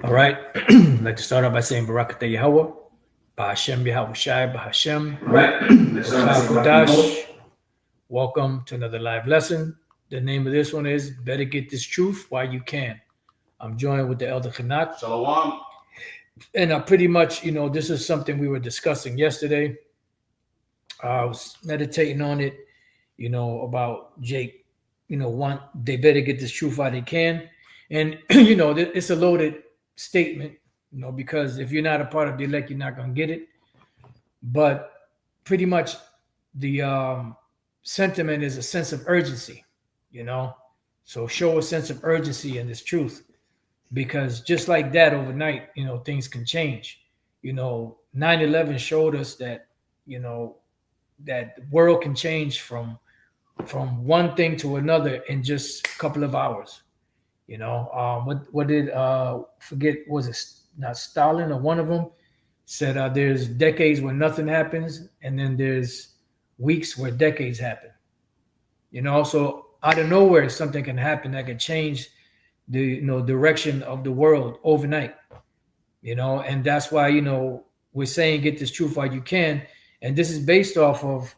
All right. I'd like to start off by saying Barakatah Yahweh, Bahashem Yahweh Shai, Bahashem, Right? Let's start by saying Kodash. Welcome to another live lesson. The name of this one is Better Get This Truth While You Can. I'm joined with the Elder Khanat. Shalom. And pretty much, this is something we were discussing yesterday. I was meditating on it, about Jake, they better get this truth while they can. And, it's a loaded statement, because if you're not a part of the elect, you're not going to get it. But pretty much the sentiment is a sense of urgency, So show a sense of urgency in this truth, because just like that overnight, things can change. 9/11 showed us that, that the world can change from one thing to another in just a couple of hours. What did forget, was it not Stalin or one of them said there's decades where nothing happens, and then there's weeks where decades happen. So out of nowhere something can happen that can change the direction of the world overnight. And that's why we're saying get this truth while you can, and this is based off of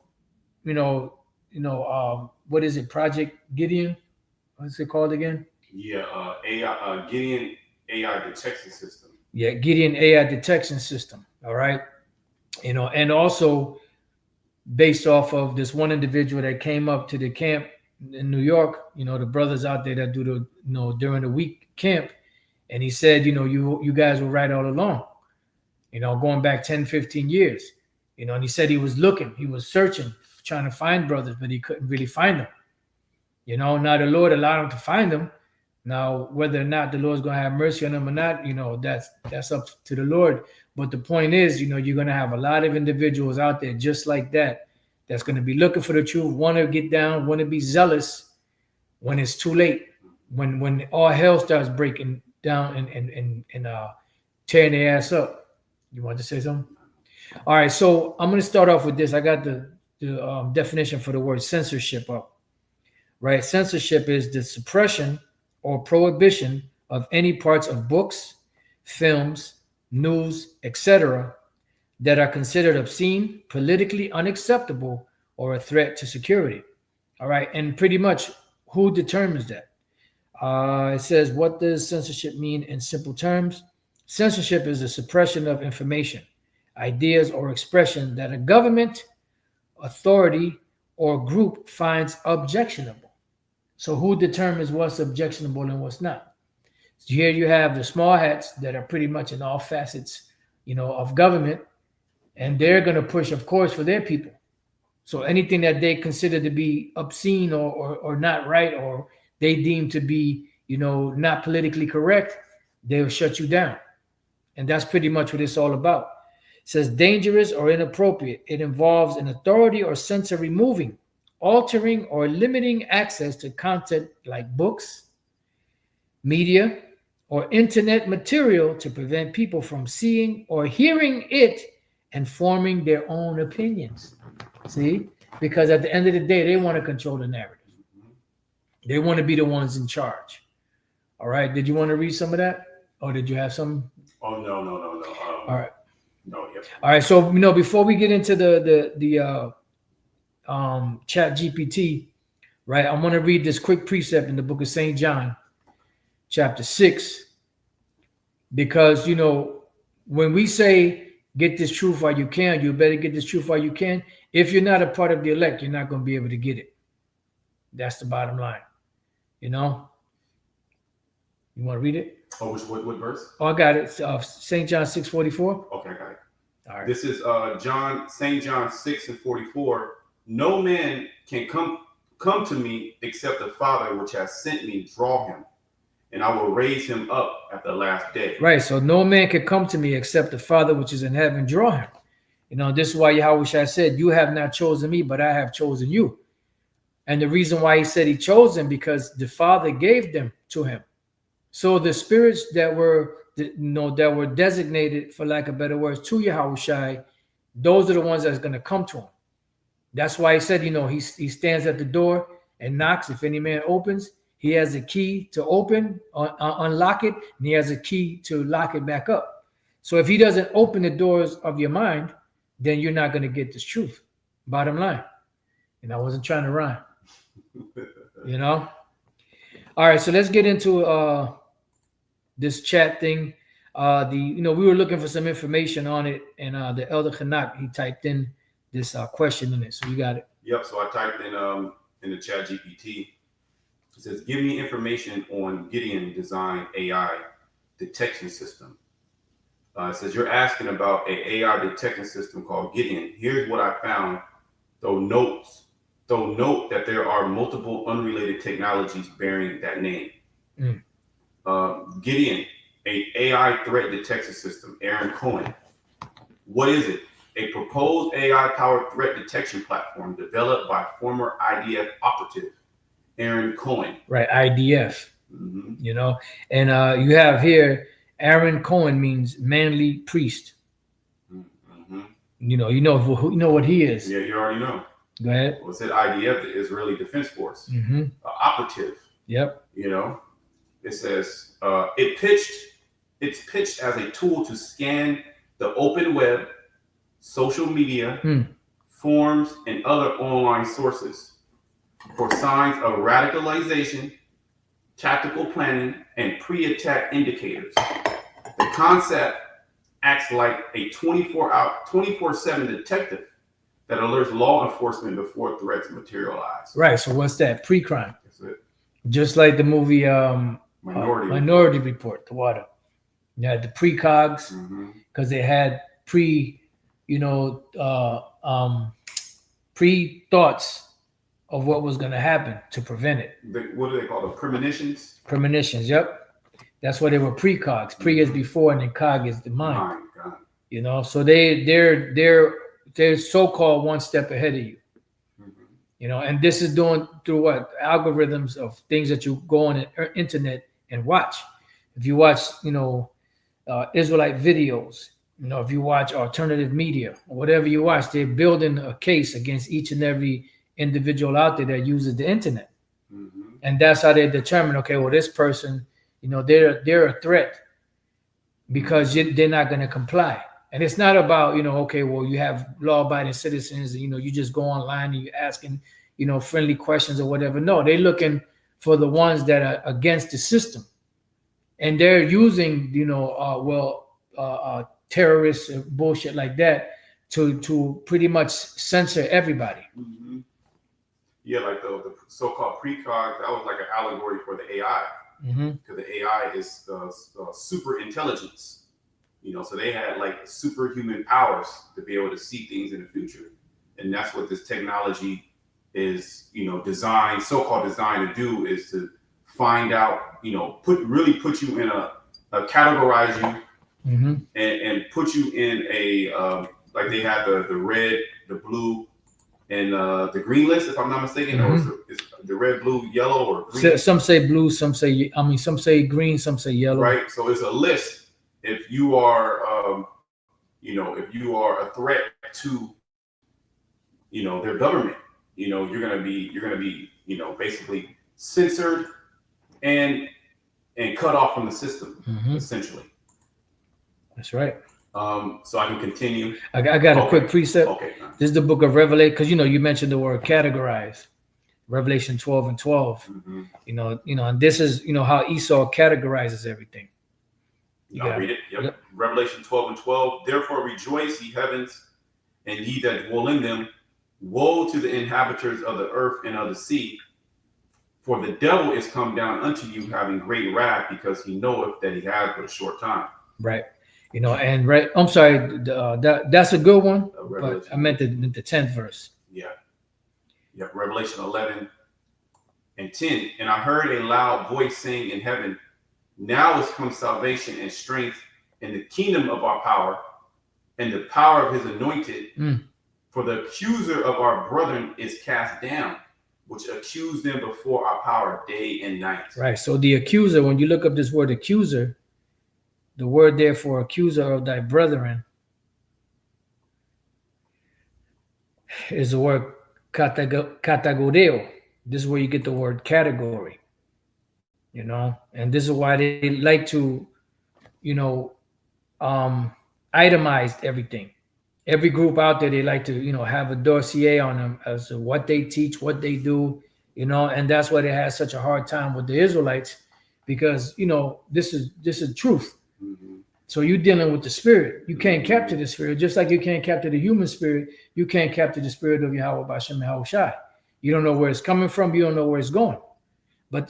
what is it, Project Gideon? What's it called again? Yeah, AI, Gideon AI detection system. Yeah, Gideon AI detection system. All right. And also based off of this one individual that came up to the camp in New York, the brothers out there that do the, during the week camp. And he said, you guys were right all along, going back 10, 15 years, and he said he was looking, he was searching, trying to find brothers, but he couldn't really find them. Now the Lord allowed him to find them. Now, whether or not the Lord's going to have mercy on them or not, that's up to the Lord. But the point is, you're going to have a lot of individuals out there just like that, that's going to be looking for the truth, want to get down, want to be zealous when it's too late, when all hell starts breaking down and tearing their ass up. You want to say something? All right, so I'm going to start off with this. I got the definition for the word censorship up. Right? Censorship is the suppression or prohibition of any parts of books, films, news, etc., that are considered obscene, politically unacceptable, or a threat to security. All right, and pretty much who determines that? It says, what does censorship mean in simple terms? Censorship is the suppression of information, ideas, or expression that a government, authority, or group finds objectionable. So who determines what's objectionable and what's not? So here you have the small hats that are pretty much in all facets, of government, and they're going to push, of course, for their people. So anything that they consider to be obscene or not right, or they deem to be, not politically correct, they'll shut you down. And that's pretty much what it's all about. It says dangerous or inappropriate. It involves an authority or censor removing, altering, or limiting access to content like books, media, or internet material to prevent people from seeing or hearing it and forming their own opinions. See? Because at the end of the day, they want to control the narrative. They want to be the ones in charge. All right. Did you want to read some of that? Or did you have some? Oh, no. All right. No, yep. All right. So, before we get into the Chat GPT, right, I'm going to read this quick precept in the book of St. John, chapter 6, because, when we say get this truth while you can, you better get this truth while you can. If you're not a part of the elect, you're not going to be able to get it. That's the bottom line. You want to read it? Oh, what verse? Oh, I got it. St. John 6:44. Okay, I got it. All right. This is St. John 6:44. No man can come to me except the Father which has sent me draw him, and I will raise him up at the last day. Right. So no man can come to me except the Father which is in heaven draw him. This is why Yahweh said, you have not chosen me, but I have chosen you. And the reason why he said he chose them, because the Father gave them to him. So the spirits that were designated, for lack of better words, to Yahweh, those are the ones that's going to come to him. That's why he said, he stands at the door and knocks. If any man opens, He has a key to unlock it, and he has a key to lock it back up. So if he doesn't open the doors of your mind, then you're not going to get this truth. Bottom line. And I wasn't trying to rhyme. All right, so let's get into this chat thing. We were looking for some information on it, and the Elder Kanak, he typed in this question in it. So you got it. Yep. So I typed in the chat GPT. It says, give me information on Gideon Design AI detection system. It says, you're asking about an AI detection system called Gideon. Here's what I found. Though note that there are multiple unrelated technologies bearing that name. Gideon, a AI threat detection system, Aaron Cohen. What is it? A proposed AI-powered threat detection platform developed by former IDF operative Aaron Cohen. Right, IDF. And you have here, Aaron Cohen means manly priest. You know what he is. Yeah, you already know. Go ahead. Well, it said IDF, the Israeli Defense Force. Operative. Yep. It says it's pitched as a tool to scan the open web, social media, forums, and other online sources for signs of radicalization, tactical planning, and pre-attack indicators. The concept acts like a 24/7 detective that alerts law enforcement before threats materialize. Right. So what's that? Pre-crime. That's it. Just like the movie Minority Report, the water. You had the precogs because they had pre-thoughts of what was going to happen to prevent it. What do they call them? Premonitions? Premonitions, yep. That's why they were precogs. Pre is before, and then cog is the mind. So they're so-called one step ahead of you. And this is doing through what? Algorithms of things that you go on the internet and watch. If you watch, Israelite videos, if you watch alternative media, or whatever you watch, they're building a case against each and every individual out there that uses the internet. And that's how they determine, okay, well, this person, they're a threat because they're not going to comply. And it's not about, okay, well, you have law-abiding citizens, and, you just go online and you're asking, friendly questions or whatever. No, they're looking for the ones that are against the system. And they're using, terrorists and bullshit like that to pretty much censor everybody. Yeah, like the so-called precog, that was like an allegory for the AI. Because the AI is super intelligence. So they had like superhuman powers to be able to see things in the future. And that's what this technology is, so-called designed to do, is to find out, put you in categorize you and put you in a, like they have the red, the blue, and the green list, if I'm not mistaken, or is the red, blue, yellow, or green? Some say blue, some say green, some say yellow. Right. So it's a list. If you are, if you are a threat to, their government, you're gonna be, basically censored and cut off from the system, essentially. That's right. So I can continue. I got a quick precept. Okay. This is the book of Revelation, because you mentioned the word categorize. Revelation 12:12. And this is how Esau categorizes everything. I'll read it. Yep. Revelation 12:12. Therefore rejoice, ye heavens, and ye that dwell in them. Woe to the inhabitants of the earth and of the sea, for the devil is come down unto you, having great wrath, because he knoweth that he has but a short time. Right. And right. I'm sorry. That's a good one. But I meant the 10th verse. Yeah. Yep. Revelation 11:10. And I heard a loud voice saying in heaven, now is come salvation and strength in the kingdom of our power and the power of his anointed. For the accuser of our brethren is cast down, which accused them before our power day and night. Right. So the accuser, when you look up this word accuser, the word there for accuser of thy brethren is the word kategoreo. This is where you get the word category. you know, and this is why they like to, you know, itemize everything. Every group out there, they like to, you know, have a dossier on them as to what they teach, what they do, you know, and that's why they had such a hard time with the Israelites, because you know this is truth. Mm-hmm. So you're dealing with the spirit. You can't capture the spirit, just like you can't capture the human spirit. You can't capture the spirit of Yahweh Bashem Yahushai. You don't know where it's coming from. You don't know where it's going. But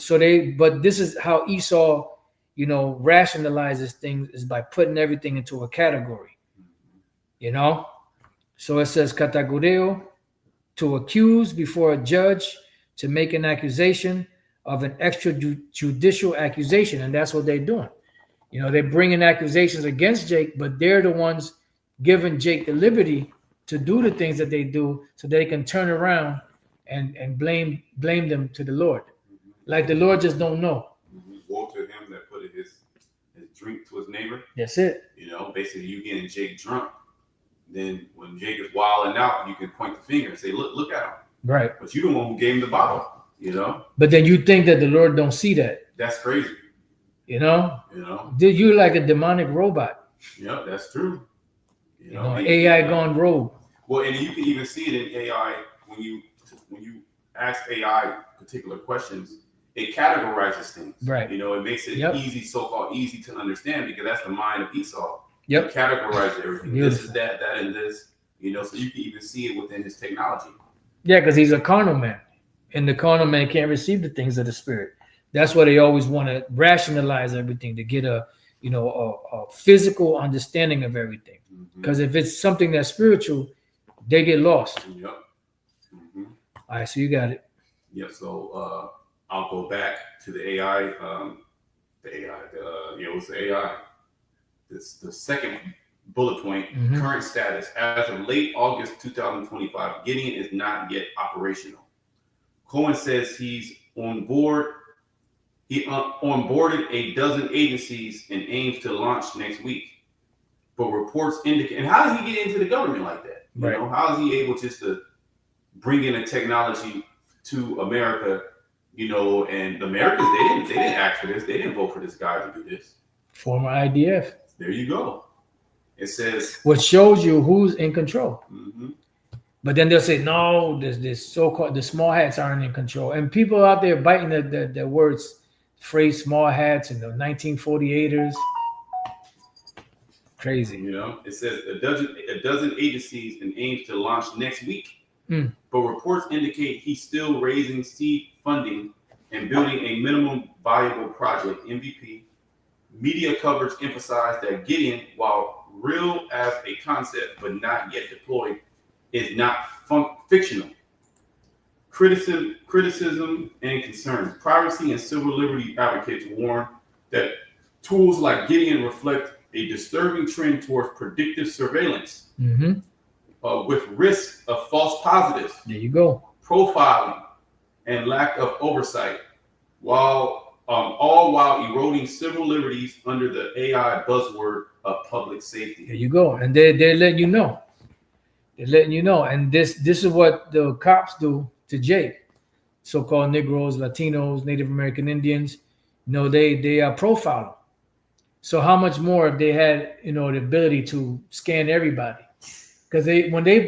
this is how Esau, you know, rationalizes things, is by putting everything into a category. You know, so it says categoreo, to accuse before a judge, to make an accusation of an extrajudicial accusation, and that's what they're doing. You know, they're bringing accusations against Jake, but they're the ones giving Jake the liberty to do the things that they do, so they can turn around and blame them to the Lord, like the Lord just don't know. Woe to him that put his drink to his neighbor. That's it. You know, basically, you getting Jake drunk. Then when Jake is wilding out, you can point the finger and say, look at him. Right. But you the one who gave him the bottle, you know? But then you think that the Lord don't see that. That's crazy. You know? You know? You're like a demonic robot. Yeah, that's true. You know, AI gone rogue. Well, and you can even see it in AI when you ask AI particular questions, it categorizes things. Right. You know, it makes it easy, so-called easy to understand, because that's the mind of Esau. Yep. Categorize everything. Beautiful. This is that, and this. You know, so you can even see it within his technology. Yeah, because he's a carnal man, and the carnal man can't receive the things of the spirit. That's why they always want to rationalize everything, to get a physical understanding of everything. Because if it's something that's spiritual, they get lost. Yep. Mm-hmm. All right, so you got it. Yep. So I'll go back to the AI. It was the AI. This the second bullet point. Current status: as of late August 2025, Gideon is not yet operational. Cohen says he's on board. He onboarded a dozen agencies and aims to launch next week. But reports indicate, and how does he get into the government like that? You know, how is he able just to bring in a technology to America? You know, and the Americans, they didn't ask for this. They didn't vote for this guy to do this. Former IDF. There you go. It says, what shows you who's in control. But then they'll say, no, this so-called the small hats aren't in control, and people out there biting the words, phrase small hats and the 1948ers. Crazy. You know, it says a dozen agencies and aims to launch next week. But reports indicate he's still raising seed funding and building a minimum viable project, MVP. Media coverage emphasized that Gideon, while real as a concept but not yet deployed, is not fictional. Criticism and concerns. Privacy and civil liberty advocates warn that tools like Gideon reflect a disturbing trend towards predictive surveillance, with risk of false positives. There you go. Profiling and lack of oversight, all while eroding civil liberties under the AI buzzword of public safety. There you go. And they're letting you know. They're letting you know. And this is what the cops do to Jake. So-called Negroes, Latinos, Native American Indians. You know, they are profiling. So how much more if they had, you know, the ability to scan everybody? Because when they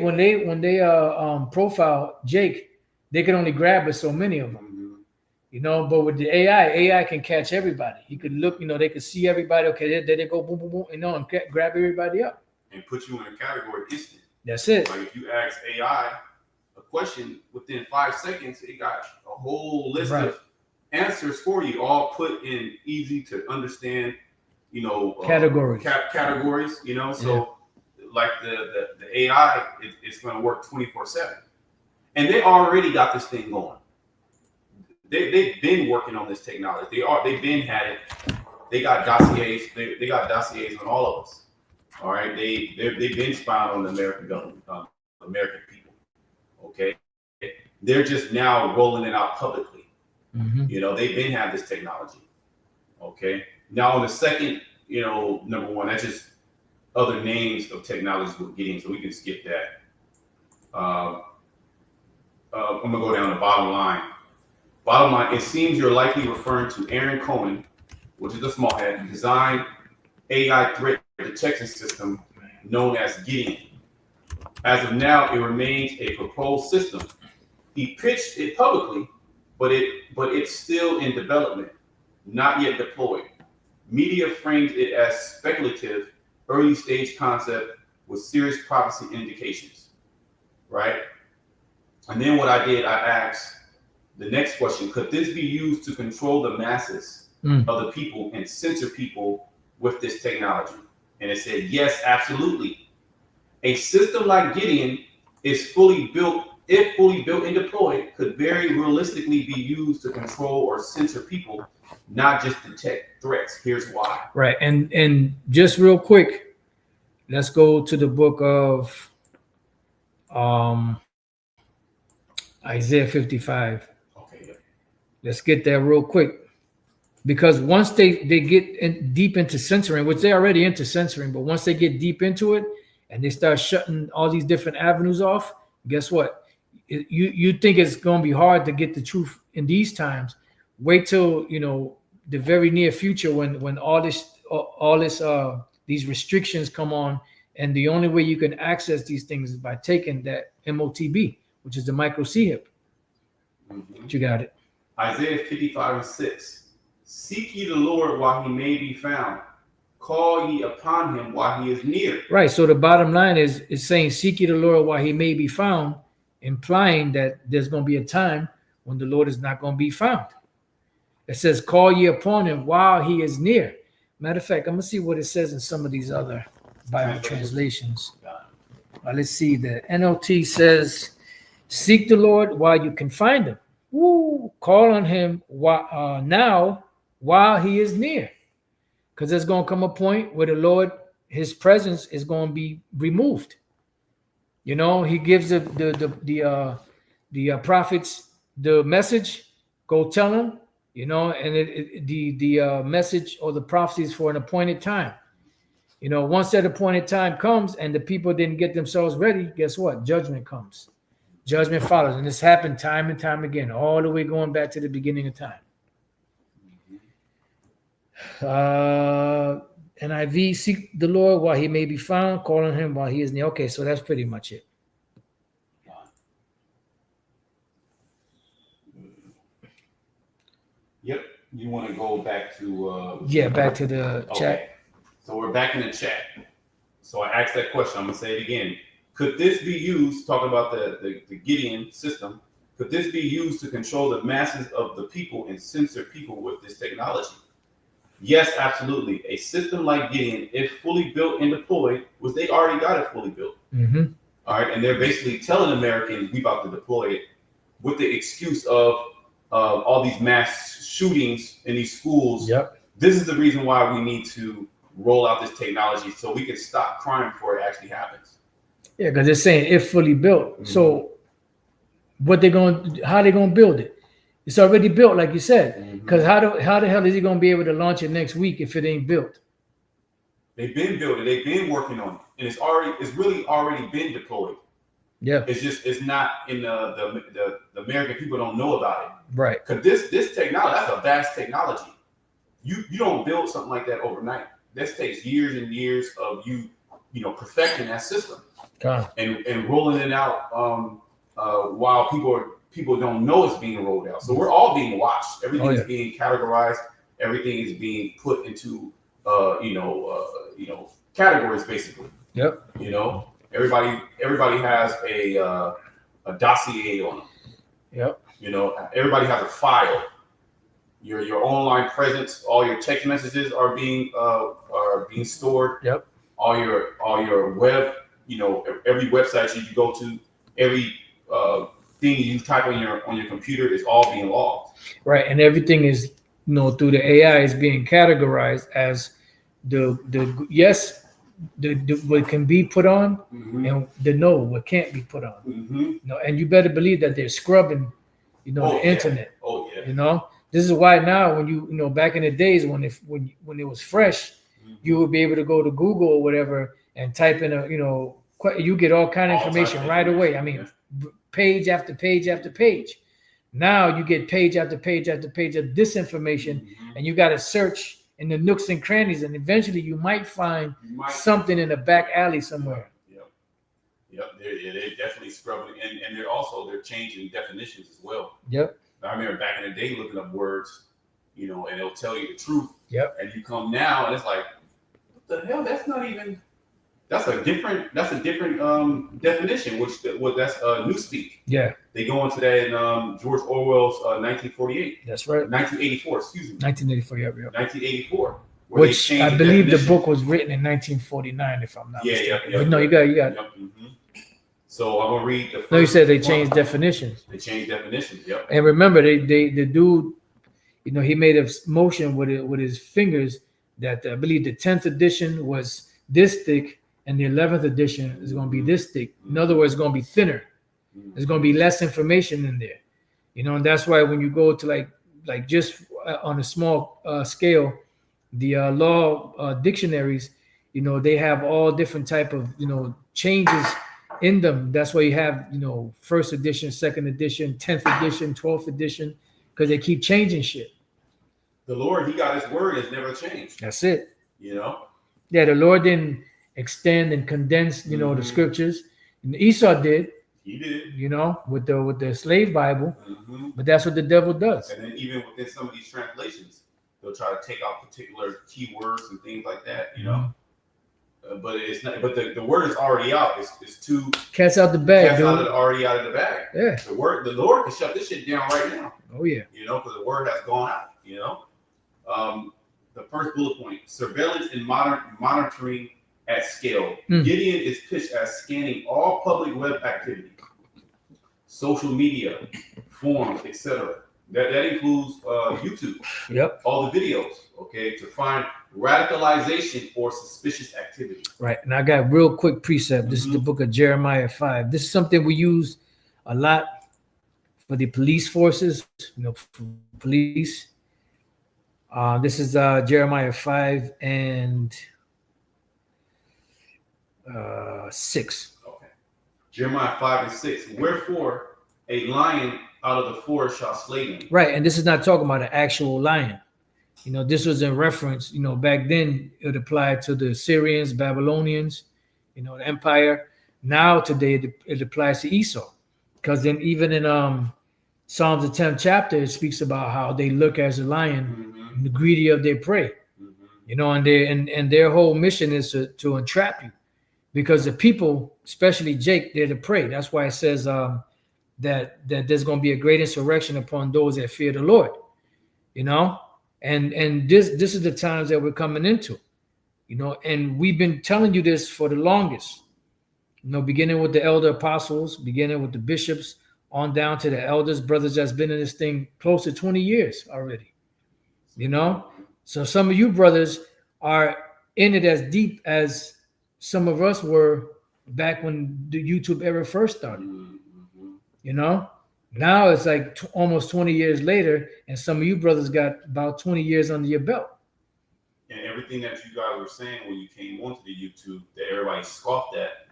profile Jake, they can only grab so many of them. You know, but with the AI can catch everybody. He could look, you know, they could see everybody. Okay, there they go, boom, boom, boom, you know, and grab everybody up. And put you in a category instant. That's it. Like if you ask AI a question, within 5 seconds, it got a whole list of answers for you, all put in easy to understand, you know, categories, you know, so like the AI, it's going to work 24/7. And they already got this thing going. They've been working on this technology. They've been had it. They got dossiers. They got dossiers on all of us. All right. They've been spying on the American government, American people. Okay. They're just now rolling it out publicly. You know, they've been had this technology. Okay. Now on the second, you know, number one, that's just other names of technologies we're getting, so we can skip that. I'm gonna go down the bottom line. Bottom line, it seems you're likely referring to Aaron Cohen, which is a small head, who designed AI threat detection system known as Gideon. As of now, it remains a proposed system. He pitched it publicly, but it's still in development, not yet deployed. Media framed it as speculative, early stage concept with serious prophecy indications, right? And then what I did, I asked the next question: could this be used to control the masses of the people and censor people with this technology? And it said, yes, absolutely. A system like Gideon is fully built, if fully built and deployed, could very realistically be used to control or censor people, not just detect threats. Here's why. Right. And just real quick, let's go to the book of Isaiah 55. Okay. Yeah. Let's get there real quick. Because once they get deep into censoring, which they're already into censoring, but once they get deep into it and they start shutting all these different avenues off, guess what? You think it's going to be hard to get the truth in these times. Wait till, the very near future when all this these restrictions come on, and the only way you can access these things is by taking that MOTB, which is the micro C-hip. Mm-hmm. You got it. Isaiah 55:6. Seek ye the Lord while he may be found. Call ye upon him while he is near. Right. So the bottom line is saying, seek ye the Lord while he may be found, implying that there's going to be a time when the Lord is not going to be found. It says, call ye upon him while he is near. Matter of fact, I'm going to see what it says in some of these other Bible translations. Let's see. The NLT says, seek the Lord while you can find him. Woo, call on him now while he is near. Because there's going to come a point where the Lord, his presence is going to be removed. He gives the prophets the message, go tell them, and the message or the prophecies for an appointed time. Once that appointed time comes and the people didn't get themselves ready, guess what? Judgment comes. Judgment follows. And this happened time and time again, all the way going back to the beginning of time. NIV, seek the Lord while he may be found, call on him while he is near. Okay, so that's pretty much it. Yep. You want to go back to back to the chat. So we're back in the chat. So I asked that question. I'm gonna say it again. Could this be used, talking about the Gideon system, could this be used to control the masses of the people and censor people with this technology? Yes, absolutely. A system like Gideon, if fully built and deployed, which they already got it fully built. Mm-hmm. All right. And they're basically telling Americans we about to deploy it with the excuse of all these mass shootings in these schools. Yep. This is the reason why we need to roll out this technology so we can stop crime before it actually happens. Yeah, because they're saying if fully built. Mm-hmm. So how they going to build it? It's already built, like you said. Because how the hell is he going to be able to launch it next week if it ain't built? They've been building. They've been working on it, and it's really already been deployed. Yeah. It's not in the American people don't know about it. Right. Because this technology, that's a vast technology. You don't build something like that overnight. This takes years and years of you perfecting that system and rolling it out while people don't know it's being rolled out. So we're all being watched. Everything is being categorized. Everything is being put into categories basically. Yep. Everybody has a dossier on them. Yep. Everybody has a file. Your online presence, all your text messages are being stored. Yep. All your web, every website you go to, every thing you type on your computer is all being logged. Right, and everything is through the AI is being categorized as the what can be put on, mm-hmm. and the what can't be put on. Mm-hmm. And you better believe that they're scrubbing, the internet. Oh yeah. This is why now when you back in the days when it was fresh, mm-hmm. you would be able to go to Google or whatever and type in you get all kind of information right away. I mean, page after page after page. Now you get page after page after page of disinformation, and you got to search in the nooks and crannies, and eventually you might find something in the back alley somewhere. Yep. They're definitely scrubbing, and they're changing definitions as well. Yep. I remember back in the day looking up words, and it'll tell you the truth. Yep. And you come now, and it's like, what the hell? That's a different definition. That's newspeak. Yeah. They go into that in George Orwell's 1948. That's right. 1984. Excuse me. 1984. Yep. 1984. Which I believe the book was written in 1949, if I'm not mistaken. Yeah. But no, you got. Yep. Mm-hmm. So I'm gonna read the first. No, you said they changed definitions. They changed definitions. Yep. And remember, the dude, he made a motion with his fingers that I believe the 10th edition was this thick, and the 11th edition is going to be this thick. In other words, it's going to be thinner. There's going to be less information in there, and that's why when you go to like just on a small scale, the law dictionaries, they have all different type of changes in them. That's why you have first edition, second edition, 10th edition, 12th edition, because they keep changing shit. The Lord, He got His word, has never changed. That's it. Yeah, the Lord didn't extend and condense the scriptures. And Esau did. He did. With the slave Bible. But that's what the devil does. And then even within some of these translations, they'll try to take out particular keywords and things like that. But it's not. But the word is already out. It's too. Cat's out the bag. Already out of the bag. Yeah. The Lord can shut this shit down right now. Oh yeah. Because the word has gone out. The first bullet point: surveillance and monitoring at scale. Gideon is pitched as scanning all public web activity, social media, forums, etc. That includes YouTube. Yep. All the videos. Okay, to find radicalization or suspicious activity. Right. And I got real quick precept. This is the book of Jeremiah 5. This is something we use a lot for the police forces, for police. This is Jeremiah 5 and 6. Okay. Jeremiah 5 and 6. Wherefore a lion out of the forest shall slay them. Right. And this is not talking about an actual lion. This was in reference, back then it applied to the Syrians, Babylonians, the empire. Now today it applies to Esau. Because then even in Psalms the 10th chapter, it speaks about how they look as a lion, the greedy of their prey. And their whole mission is to entrap you. Because the people, especially Jake, they're the prey. That's why it says that there's going to be a great insurrection upon those that fear the Lord. And this is the times that we're coming into, and we've been telling you this for the longest, beginning with the elder apostles, beginning with the bishops, on down to the elders, brothers that's been in this thing close to 20 years already, So some of you brothers are in it as deep as some of us were back when the YouTube era first started, Now it's like almost 20 years later, and some of you brothers got about 20 years under your belt. And everything that you guys were saying when you came onto the YouTube, that everybody scoffed at,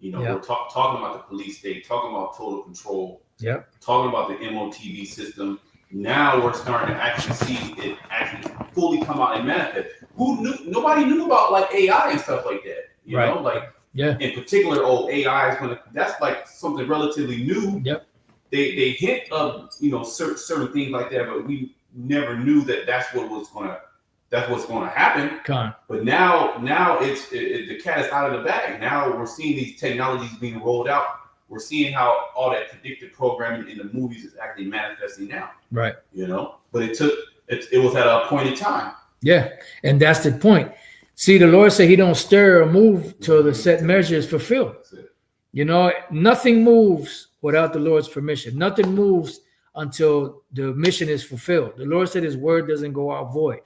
we're talking about the police state, talking about total control, talking about the MOTV system. Now we're starting to actually see it actually fully come out and manifest. Who knew? Nobody knew about like AI and stuff like that. In particular, AI is that's like something relatively new. Yep. They hint of certain things like that, but we never knew that's what's going to happen. But now it's the cat is out of the bag. Now we're seeing these technologies being rolled out. We're seeing how all that predictive programming in the movies is actually manifesting now. Right. But it was at a point in time. Yeah, and that's the point. See, the Lord said He don't stir or move till the set measure is fulfilled. That's it. Nothing moves without the Lord's permission. Nothing moves until the mission is fulfilled. The Lord said His word doesn't go out void.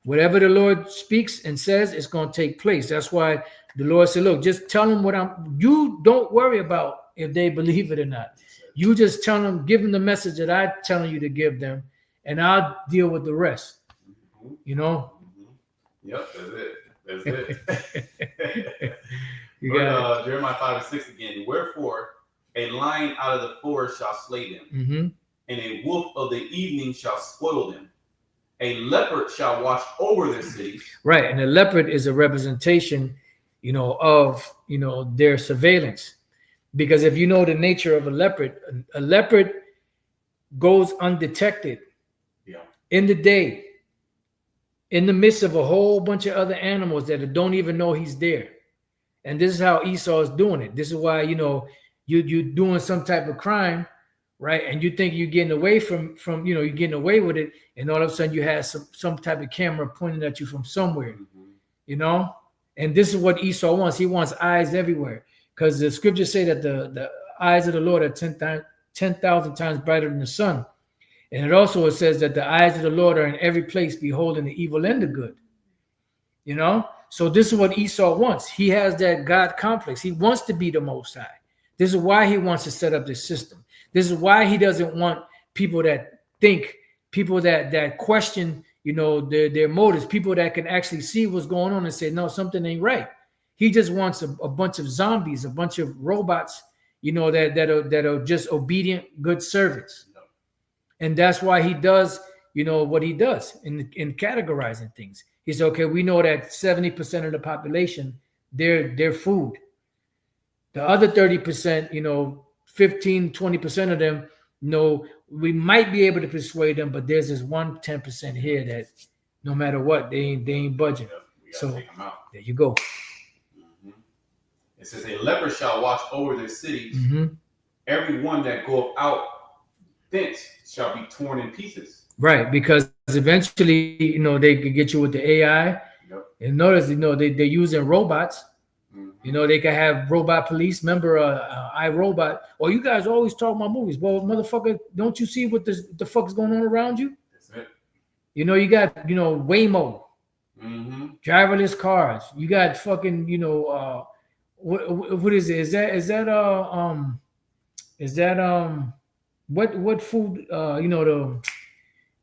Whatever the Lord speaks and says, it's going to take place. That's why the Lord said, look, just tell them you don't worry about if they believe it or not. You just tell them, give them the message that I'm telling you to give them, and I'll deal with the rest. Yep, that's it. You Jeremiah 5 and 6 again. Wherefore a lion out of the forest shall slay them. and a wolf of the evening shall spoil them. A leopard shall watch over their cities. Right, and the leopard is a representation, of their surveillance. Because if you know the nature of a leopard goes undetected in the day, in the midst of a whole bunch of other animals that don't even know he's there. And this is how Esau is doing it. This is why, you're doing some type of crime, right? And you think you're getting away from you're getting away with it, and all of a sudden you have some type of camera pointing at you from somewhere, And this is what Esau wants. He wants eyes everywhere, because the scriptures say that the eyes of the Lord are 10,000 times brighter than the sun. And it says that the eyes of the Lord are in every place, beholding the evil and the good. So this is what Esau wants. He has that God complex. He wants to be the Most High. This is why he wants to set up this system. This is why he doesn't want people that think, people that question, their motives, people that can actually see what's going on and say, no, something ain't right. He just wants a bunch of zombies, a bunch of robots, that are just obedient, good servants. And that's why he does, what he does in categorizing things. He said, okay, we know that 70% of the population, they're food. The other 30%, 15, 20% of them, we might be able to persuade them, but there's this 10% here that no matter what, they ain't budging. So take them out. There you go. It says, a leopard shall watch over their cities. Every one that goeth out thence shall be torn in pieces. Right, because eventually, they could get you with the AI. And notice, they're using robots. They can have robot police. Remember, iRobot. Or you guys always talk about movies. Well, motherfucker, don't you see what the fuck's going on around you? That's it. You got, Waymo, driverless cars. You got fucking, what is it? Is that what food? The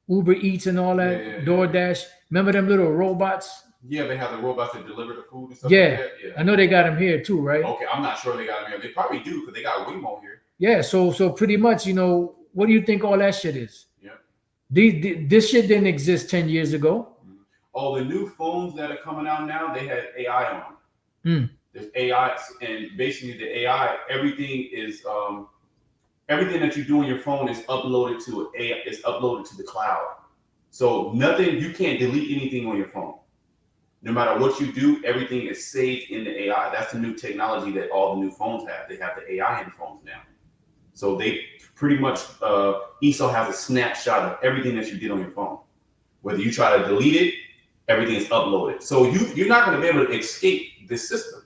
Uber Eats and all that, DoorDash. Remember them little robots? Yeah, they have the robots that deliver the food and stuff like that. Yeah, I know they got them here too, right? Okay, I'm not sure they got them here. They probably do, because they got Waymo here. Yeah, so pretty much, what do you think all that shit is? Yeah. This shit didn't exist 10 years ago. All the new phones that are coming out now, they had AI on. There's AI, and basically the AI, everything is everything that you do on your phone is uploaded to the cloud. So nothing, you can't delete anything on your phone. No matter what you do, everything is saved in the AI. That's the new technology that all the new phones have. They have the AI in phones now. So they pretty much, Esau has a snapshot of everything that you did on your phone. Whether you try to delete it, everything is uploaded. So you're not going to be able to escape this system.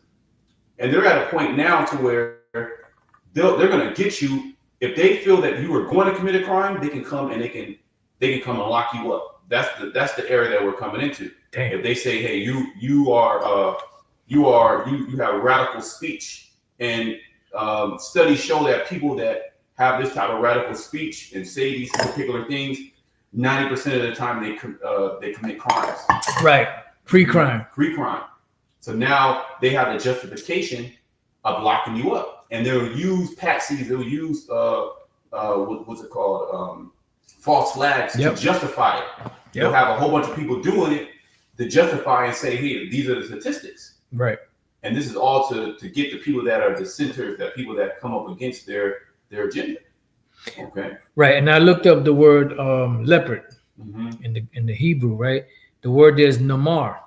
And they're at a point now to where they're going to get you. If they feel that you are going to commit a crime, they can come and they can come and lock you up. That's the era that we're coming into. Damn. If they say, hey, you have radical speech, and studies show that people that have this type of radical speech and say these particular things, 90% of the time they commit crimes. Right, pre-crime. Pre-crime. So now they have the justification of locking you up, and they'll use patsies. They'll use what's it called? False flags to justify it. They'll have a whole bunch of people doing it to justify and say, "Here, these are the statistics." Right. And this is all to get the people that are dissenters, that people that come up against their agenda. Okay. Right. And I looked up the word leopard in the Hebrew. Right. The word there is namar.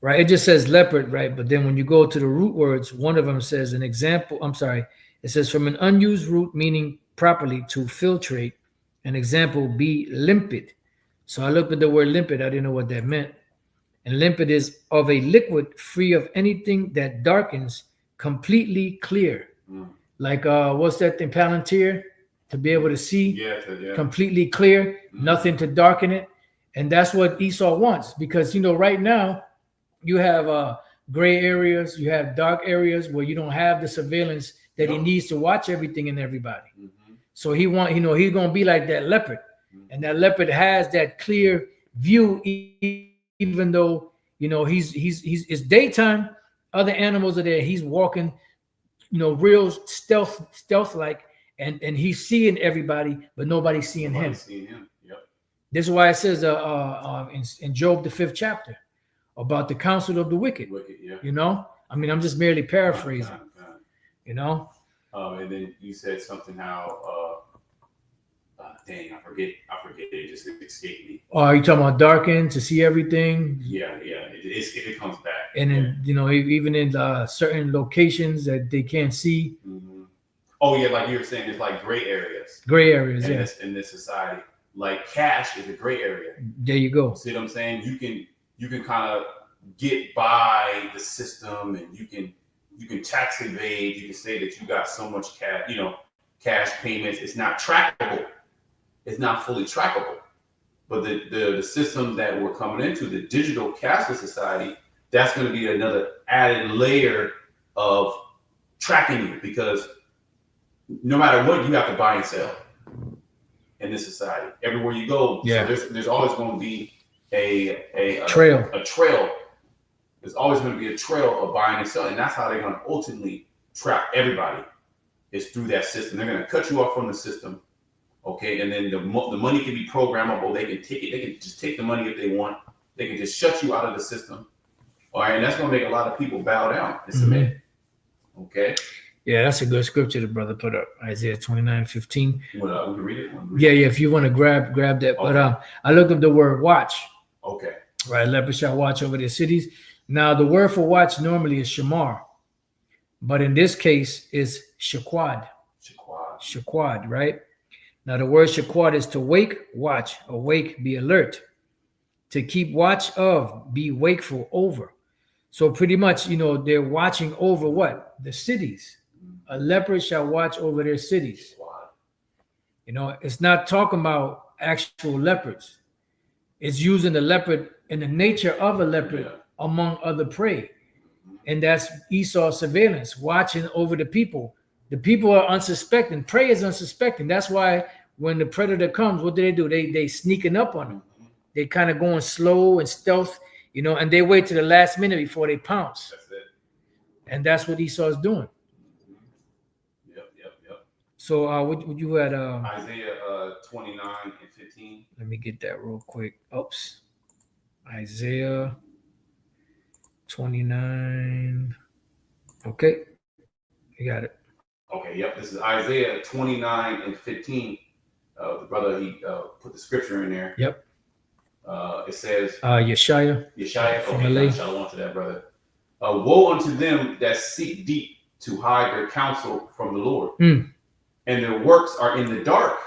Right. It just says leopard. Right. But then when you go to the root words, one of them says an example. I'm sorry. It says from an unused root meaning properly to filtrate. An example be limpid. So I looked at the word limpid. I didn't know what that meant. And limpid is of a liquid free of anything that darkens, completely clear. Like what's that thing, Palantir? To be able to see, completely clear, nothing to darken it. And that's what Esau wants, because right now you have gray areas, you have dark areas where you don't have the surveillance that he needs to watch everything and everybody. So he's gonna be like that leopard. And that leopard has that clear view, even though he's it's daytime. Other animals are there. He's walking, real stealth like, and he's seeing everybody, but nobody's seeing him. Nobody's seeing him. Yep. This is why it says in Job the 5th chapter about the counsel of the wicked. Wicked, yeah. You know, I mean, I'm just merely paraphrasing. You know. And then you said something how. Dang, I forget. It just escaped me. Oh, are you talking about darkened to see everything? Yeah. It comes back. And then even in certain locations that they can't see. Mm-hmm. Oh yeah, like you were saying, it's like gray areas. Gray areas, in this society, like cash is a gray area. There you go. See what I'm saying? You can kind of get by the system, and you can tax evade. You can say that you got so much cash, cash payments. It's not trackable. It's not fully trackable. But the system that we're coming into, the digital cashless society, that's going to be another added layer of tracking you, because no matter what, you have to buy and sell in this society. Everywhere you go, so there's always going to be a trail. A trail. There's always going to be a trail of buying and selling, and that's how they're going to ultimately trap everybody. Is through that system. They're going to cut you off from the system. Okay, and then the money can be programmable. They can take it. They can just take the money if they want. They can just shut you out of the system. All right, and that's going to make a lot of people bow down and submit. Okay. Yeah, that's a good scripture the brother put up. Isaiah 29:15. Well, we can read it. Yeah. If you want to grab that. Okay. But I looked up the word watch. Okay. Right, lepers shall watch over their cities. Now, the word for watch normally is shamar, but in this case is shaquad. Shaquad, right? Now, the word shaquad is to wake, watch, awake, be alert, to keep watch of, be wakeful over. So pretty much, they're watching over what? The cities. A leopard shall watch over their cities. It's not talking about actual leopards. It's using the leopard and the nature of a leopard among other prey. And that's Esau's surveillance, watching over the people. The people are unsuspecting. Prey is unsuspecting. That's why when the predator comes, what do? They sneaking up on them. They kind of going slow and stealth, and they wait to the last minute before they pounce. That's it. And that's what Esau's doing. Yep. So what you had? Isaiah 29:15. Let me get that real quick. Oops. Isaiah 29. Okay. You got it. Okay, yep. This is Isaiah 29:15. The brother, he put the scripture in there. Yep. It says Yeshaya. Okay, shalom to that brother. Woe unto them that seek deep to hide their counsel from the Lord, and their works are in the dark.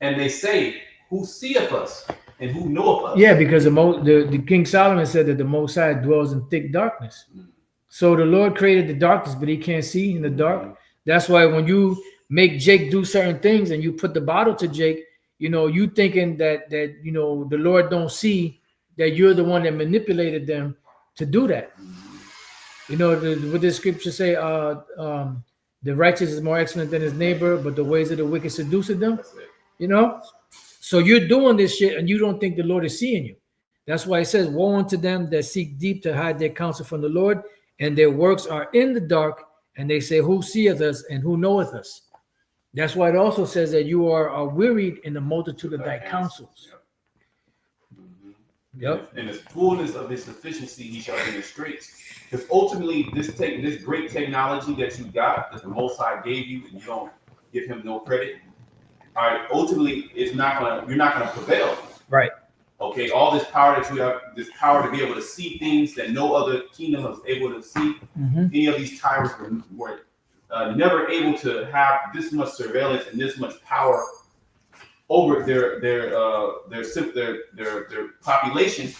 And they say, who seeth us and who knoweth us? Yeah, because the King Solomon said that the Most High dwells in thick darkness. So the Lord created the darkness, but he can't see in the dark. That's why when you make Jake do certain things and you put the bottle to Jake, you thinking that the Lord don't see that you're the one that manipulated them to do that. What the scripture say, the righteous is more excellent than his neighbor, but the ways of the wicked seduce them. So you're doing this shit and you don't think the Lord is seeing you. That's why it says, woe unto them that seek deep to hide their counsel from the Lord, and their works are in the dark, and they say, who seeth us and who knoweth us? That's why it also says that you are wearied in the multitude of thy counsels. Yep. In the fullness of his sufficiency, he shall demonstrate. Because ultimately, this great technology that you got, that the Most High gave you, and you don't give him no credit, all right, ultimately, you're not gonna prevail. Right. Okay, all this power that you have, this power to be able to see things that no other kingdom was able to see. Any of these tyrants were never able to have this much surveillance and this much power over their population.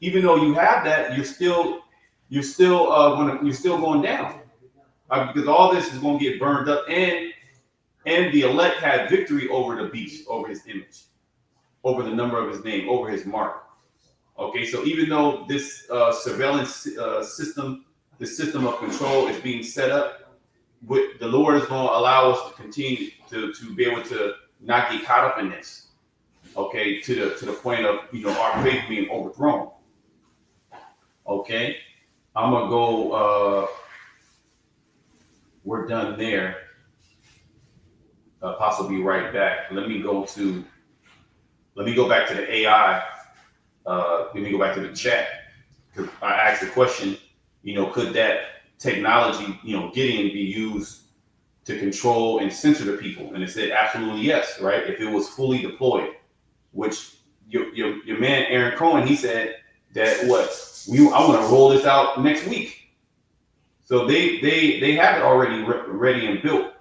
Even though you have that, you're still going down, because all this is going to get burned up, and the elect had victory over the beast, over his image, over the number of his name, over his mark. Okay, so even though this surveillance system, the system of control is being set up, the Lord is going to allow us to continue to be able to not get caught up in this. Okay, to the point of our faith being overthrown. Okay, I'm gonna go. We're done there. Apostle be right back. Let me go back to the AI. Let me go back to the chat, because I asked the question, could that technology, Gideon, be used to control and censor the people? And it said absolutely yes, right? If it was fully deployed, which your man Aaron Cohen, he said that I want to roll this out next week. So they have it already ready and built,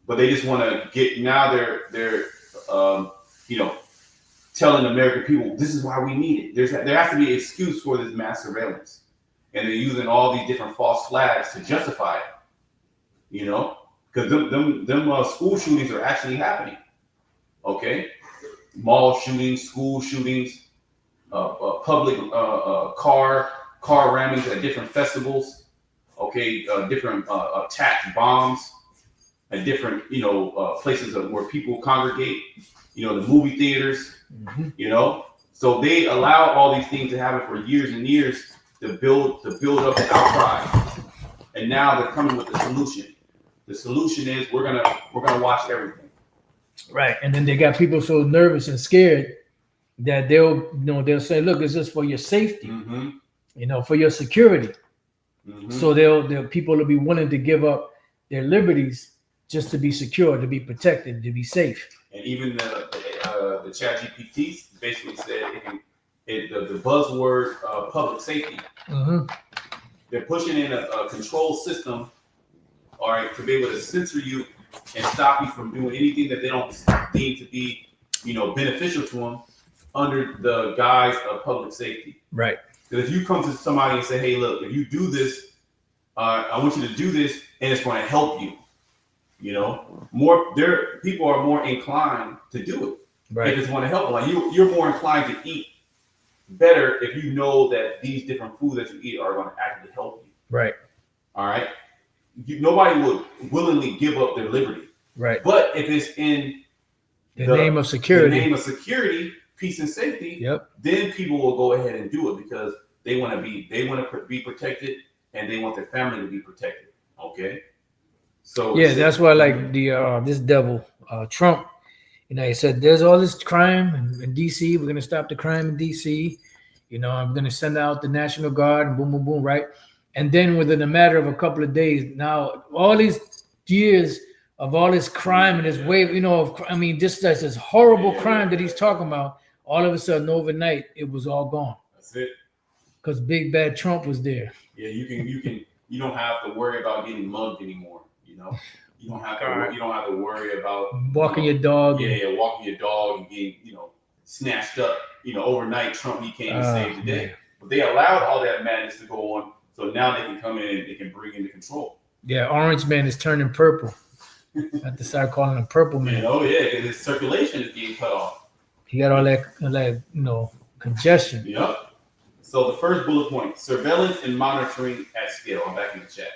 but they just want to get, now they're telling the American people, this is why we need it. There has to be an excuse for this mass surveillance, and they're using all these different false flags to justify it. Because them school shootings are actually happening. Okay, mall shootings, school shootings, public car rammings at different festivals. Okay, different attack bombs at different places where people congregate. The movie theaters. Mm-hmm. So they allow all these things to happen for years and years to build up the outcry, and now they're coming with the solution. The solution is we're gonna watch everything. Right, and then they got people so nervous and scared that they'll say, "Look, it's just for your safety, for your security." Mm-hmm. So people will be willing to give up their liberties just to be secure, to be protected, to be safe. And even the ChatGPT basically said the buzzword public safety. Mm-hmm. They're pushing in a control system, all right, to be able to censor you and stop you from doing anything that they don't deem to be, beneficial to them under the guise of public safety. Right. Because if you come to somebody and say, "Hey, look, if you do this, I want you to do this, and it's going to help you," people are more inclined to do it. Right. If it's going to help. Like you're more inclined to eat better if you know that these different foods that you eat are going to actually help you. Right. All right. Nobody would willingly give up their liberty. Right. But if it's in the name of security, peace and safety, yep, then people will go ahead and do it because they want to be protected, and they want their family to be protected. Okay. So yeah, that's why this devil Trump, he said there's all this crime in DC. We're gonna stop the crime in DC. I'm gonna send out the National Guard and boom, boom, boom, right? And then within a matter of a couple of days, now all these years of all this crime and this wave, just this horrible crime that he's talking about, all of a sudden overnight it was all gone. That's it. Because big bad Trump was there. Yeah, you don't have to worry about getting mugged anymore. You don't have to worry about walking your dog. Yeah, walking your dog and getting snatched up. Overnight Trump, he came and saved the day. But they allowed all that madness to go on, so now they can come in and they can bring into control. Yeah, Orange Man is turning purple. I have to start calling him Purple Man. Because his circulation is being cut off. He got all that congestion. Yep. So the first bullet point: surveillance and monitoring at scale. I'm back in the chat.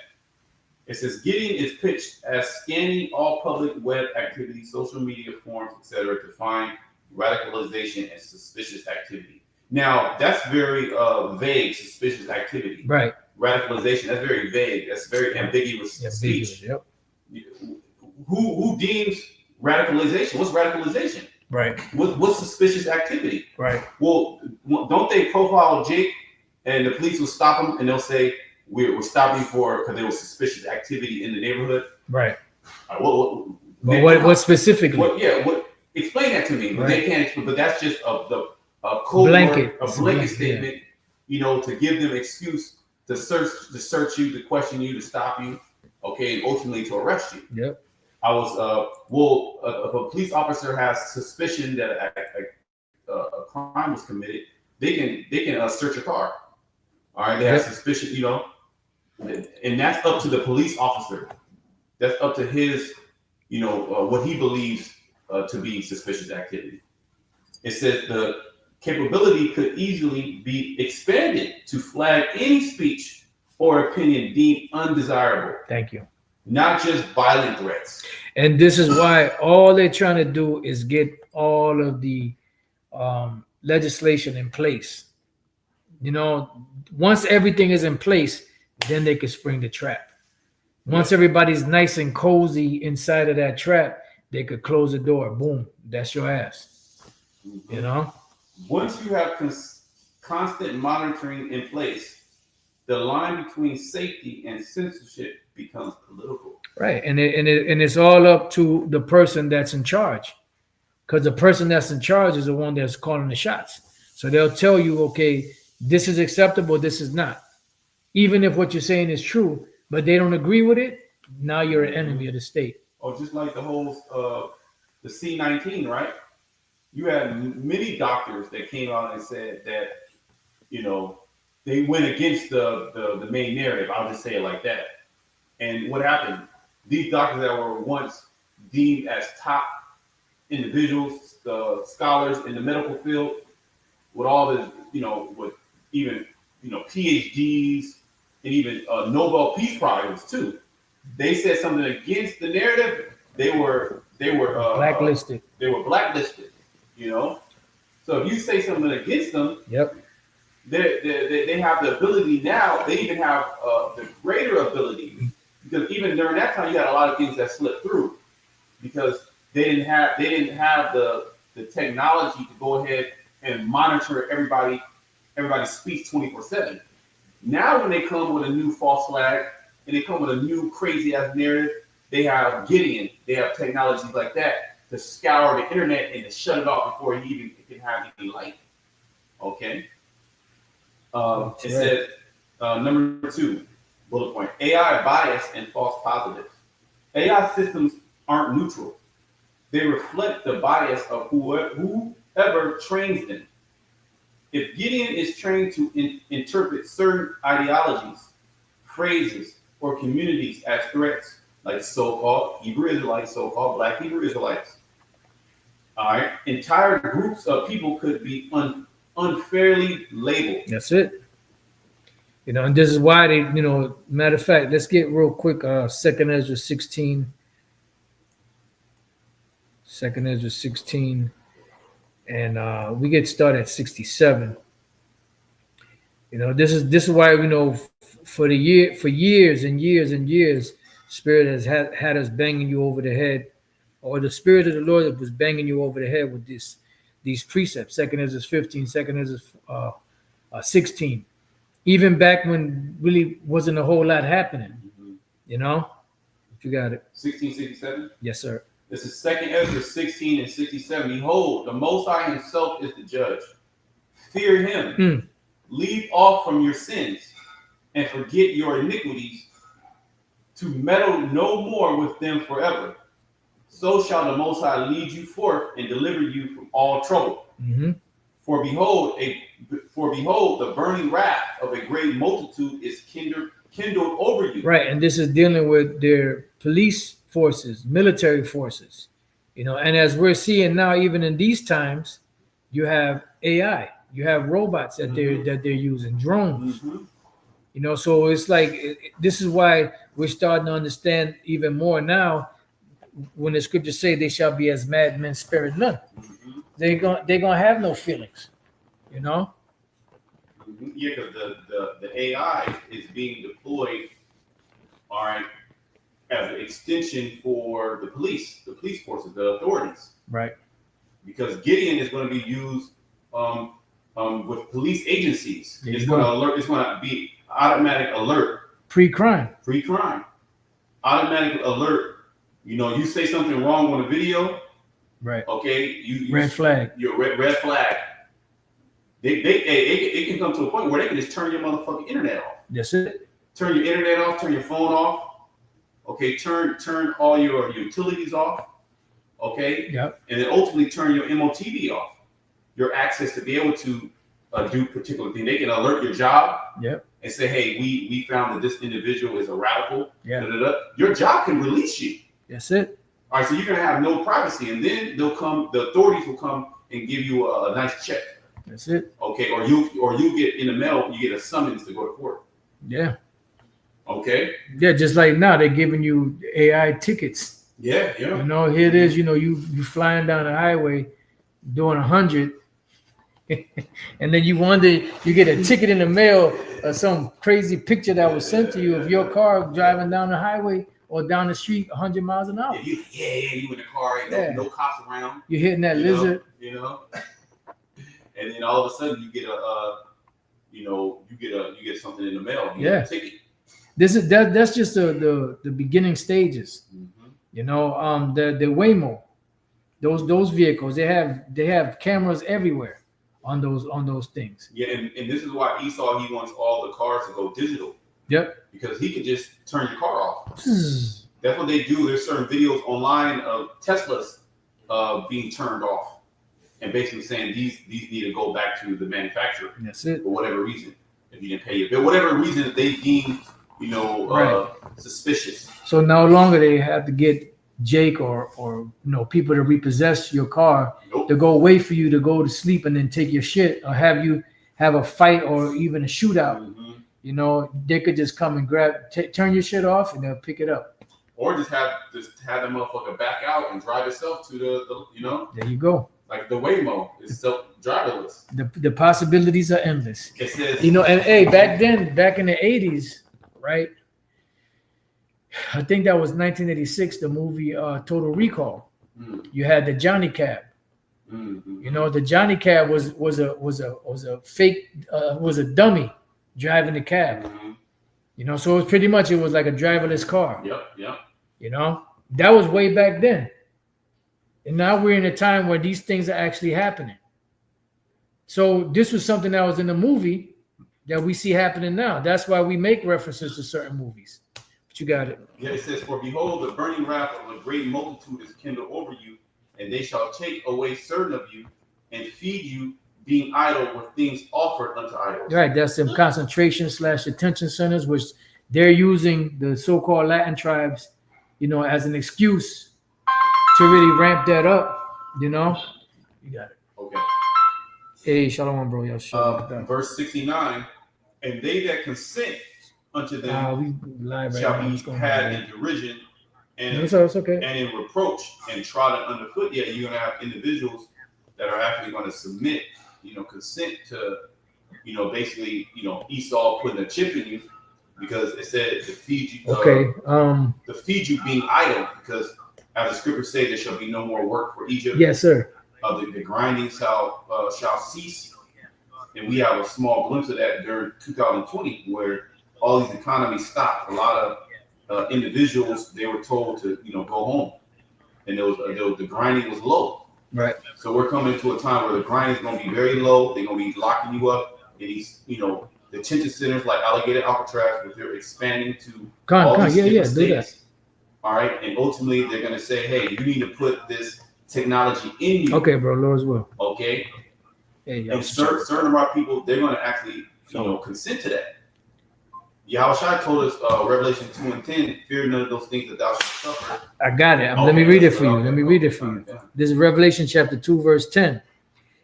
It says Gideon is pitched as scanning all public web activity, social media forums, etc., to find radicalization and suspicious activity. Now, that's very vague, suspicious activity. Right. Radicalization, that's very vague. That's very ambiguous speech. Yep. Who deems radicalization? What's radicalization? Right. What's suspicious activity? Right. Well, don't they profile Jake and the police will stop him and they'll say, we're stopping because there was suspicious activity in the neighborhood? Right. What specifically? Explain that to me. But right. They can't. But that's just a code blanket, word, a blanket statement. Yeah. To give them excuse to search you, to question you, to stop you, okay, and ultimately to arrest you. Yep. I was if a police officer has suspicion that a crime was committed, they can search a car. All right, they have suspicion, and that's up to the police officer. That's up to his, what he believes to be suspicious activity. It says the capability could easily be expanded to flag any speech or opinion deemed undesirable. Thank you. Not just violent threats. And this is why all they're trying to do is get all of the legislation in place. Once everything is in place, then they can spring the trap. Once everybody's nice and cozy inside of that trap, they could close the door. Boom, that's your ass. Mhm. You know. Once you have constant monitoring in place, the line between safety and censorship becomes political. Right, and it's all up to the person that's in charge, because the person that's in charge is the one that's calling the shots. So they'll tell you, okay, this is acceptable, this is not. Even if what you're saying is true, but they don't agree with it, now you're an enemy of the state. Oh, just like the whole the C-19, right? You had many doctors that came out and said that, you know, they went against the main narrative. I'll just say it like that. And what happened? These doctors that were once deemed as top individuals, scholars in the medical field, with all this, you know, with even, you know, PhDs and even Nobel Peace Prizes too. They said something against the narrative. They were Blacklisted. They were blacklisted. You know, so if you say something against them, Yep. they have the ability now. They even have the greater ability, because even during that time, you had a lot of things that slipped through because they didn't have the technology to go ahead and monitor everybody's speech 24/7. Now, when they come with a new false flag and they come with a new crazy ass narrative, they have Gideon, they have technologies like that to scour the internet and to shut it off before he even can have any light. Okay. It said number 2 bullet point: AI bias and false positives. AI systems aren't neutral; they reflect the bias of whoever trains them. If Gideon is trained to interpret certain ideologies, phrases, or communities as threats, like so-called Hebrew Israelites, so-called Black Hebrew Israelites, all right, entire groups of people could be unfairly labeled. That's it. You know, and this is why they, you know, matter of fact, let's get real quick. 2nd Ezra 16. 2nd Ezra 16. And we get started at 67. You know, this is why we know for years and years and years, Spirit has had us banging you over the head, or the Spirit of the Lord that was banging you over the head with these precepts. 2nd Ezra 15, 2nd Ezra 16. Even back when really wasn't a whole lot happening. Mm-hmm. You know, you got it. 1667. Yes, sir. This is 2nd Ezra 16 and 67. Behold, the Most High Himself is the judge. Fear Him. Leave off from your sins and forget your iniquities, to meddle no more with them forever. So shall the Most High lead you forth and deliver you from all trouble. Mm-hmm. For behold, the burning wrath of a great multitude is kindled over you. Right, and this is dealing with their police forces, military forces, you know. And as we're seeing now, even in these times, you have AI, you have robots that they're using, drones. Mm-hmm. You know, so it's like this is why we're starting to understand even more now. When the scriptures say they shall be as madmen, sparing none, Mm-hmm. they're gonna have no feelings, you know. Mm-hmm. Yeah, because the AI is being deployed, all right, as an extension for the police forces, the authorities. Right. Because Gideon is going to be used with police agencies. There It's you going to go. alert. It's going to be automatic alert, Pre-crime. automatic alert. You know, you say something wrong on a video, Right. okay? You Red flag. Your red flag. It can come to a point where they can just turn your motherfucking internet off. That's it. Turn your internet off. Turn your phone off. Okay. Turn all your utilities off. Okay. Yep. And then ultimately turn your MOTV off. Your access to be able to do particular things. They can alert your job. Yep. And say, hey, we found that this individual is a radical. Yeah. Your job can release you. That's it. All right, so you're gonna have no privacy, and then the authorities will come and give you a nice check. That's it. Okay, or you get in the mail, you get a summons to go to court. Yeah. Okay. Yeah, just like now they're giving you AI tickets. Yeah. You know, here it is. You know, you flying down the highway doing 100, and then you wonder, you get a ticket in the mail or some crazy picture that was sent to you of your car driving down the highway or down the street 100 miles an hour. Yeah, you in the car, ain't Yeah. no cops around. You're hitting that lizard. And then all of a sudden you get you get something in the mail. You Yeah. get a ticket. That's just the beginning stages. Mm-hmm. The Waymo, those vehicles, they have cameras everywhere on those things. Yeah, and this is why Esau, he wants all the cars to go digital. Yep. Because he can just turn your car off. That's what they do. There's certain videos online of Teslas being turned off, and basically saying these need to go back to the manufacturer. That's it. For whatever reason, if you didn't pay your bill, whatever reason that they deem suspicious. So no longer they have to get Jake or people to repossess your car. Nope. To go wait for you to go to sleep and then take your shit, or have you have a fight or even a shootout. Mm-hmm. They could just come and turn your shit off and they'll pick it up. Or just have the motherfucker back out and drive itself to the. There you go. Like the Waymo is self-driverless. The possibilities are endless. It says, and hey, back in the 80s, right? I think that was 1986, the movie Total Recall. You had the Johnny Cab. Mm-hmm. The Johnny Cab was a fake, was a dummy driving the cab. Mm-hmm. So it was like a driverless car. Yep. That was way back then. And now we're in a time where these things are actually happening. So this was something that was in the movie that we see happening now. That's why we make references to certain movies. But you got it. Yeah, it says, "For behold, the burning wrath of a great multitude is kindled over you, and they shall take away certain of you, and feed you, being idle with things offered unto idols." Right, that's some concentration/detention centers, which they're using the so-called Latin tribes, as an excuse to really ramp that up. You got it. Okay. Hey, shalom, bro. Verse 69, "And they that consent unto them shall be had in derision and it's okay. and in reproach and trodden underfoot." Yeah, you're gonna have individuals that are actually going to submit, consent to, basically, Esau putting a chip in you, because it said to feed you. To feed you being idle, because as the scriptures say, there shall be no more work for Egypt. Yes, sir. The grinding shall cease, and we have a small glimpse of that during 2020, where all these economies stopped. A lot of individuals, they were told to go home, and the grinding was low. Right. So we're coming to a time where the grinding is going to be very low. They're going to be locking you up in these, detention centers like Alligator, Alcatraz, but they're expanding to all these different states. All right, and ultimately they're going to say, "Hey, you need to put this technology in you." Okay, bro. Lord's will. Okay. Hey, and certain of our people, they're going to actually, consent to that. Yahushua told us, Revelation 2:10, "Fear none of those things that thou shalt suffer." I got it. Let me read it for you. This is Revelation chapter 2, verse 10.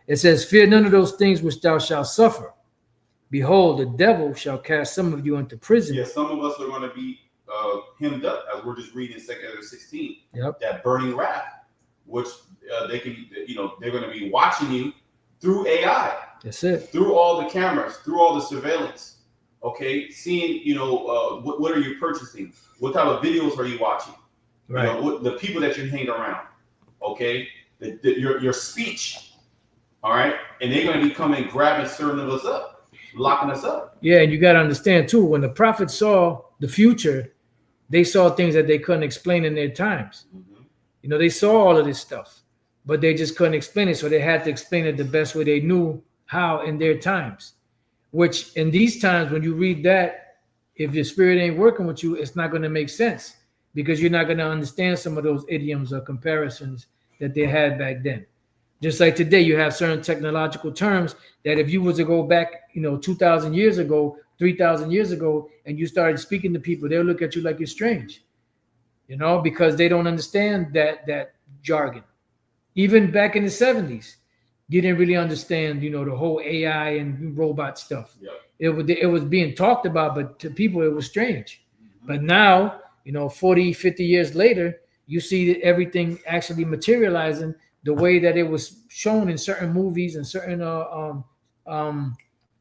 It says, "Fear none of those things which thou shalt suffer. Behold, the devil shall cast some of you into prison." Yeah, some of us are going to be hemmed up, as we're just reading 2 16. Yep. That burning wrath, which they can, they're going to be watching you through AI. That's it. Through all the cameras, through all the surveillance. Okay, seeing, what are you purchasing? What type of videos are you watching? Right. What the people that you hang around. Okay, your speech. All right, and they're going to be coming grabbing certain of us up, locking us up. Yeah, and you got to understand too, when the prophets saw the future, they saw things that they couldn't explain in their times. Mm-hmm. They saw all of this stuff, but they just couldn't explain it. So they had to explain it the best way they knew how in their times, which in these times, when you read that, if your spirit ain't working with you, it's not going to make sense, because you're not going to understand some of those idioms or comparisons that they had back then. Just like today, you have certain technological terms that if you was to go back, 2,000 years ago, 3,000 years ago, and you started speaking to people, they'll look at you like you're strange, because they don't understand that jargon. Even back in the 70s, you didn't really understand, the whole AI and robot stuff. Yep. It was being talked about, but to people, it was strange. Mm-hmm. But now, 40, 50 years later, you see everything actually materializing the way that it was shown in certain movies and certain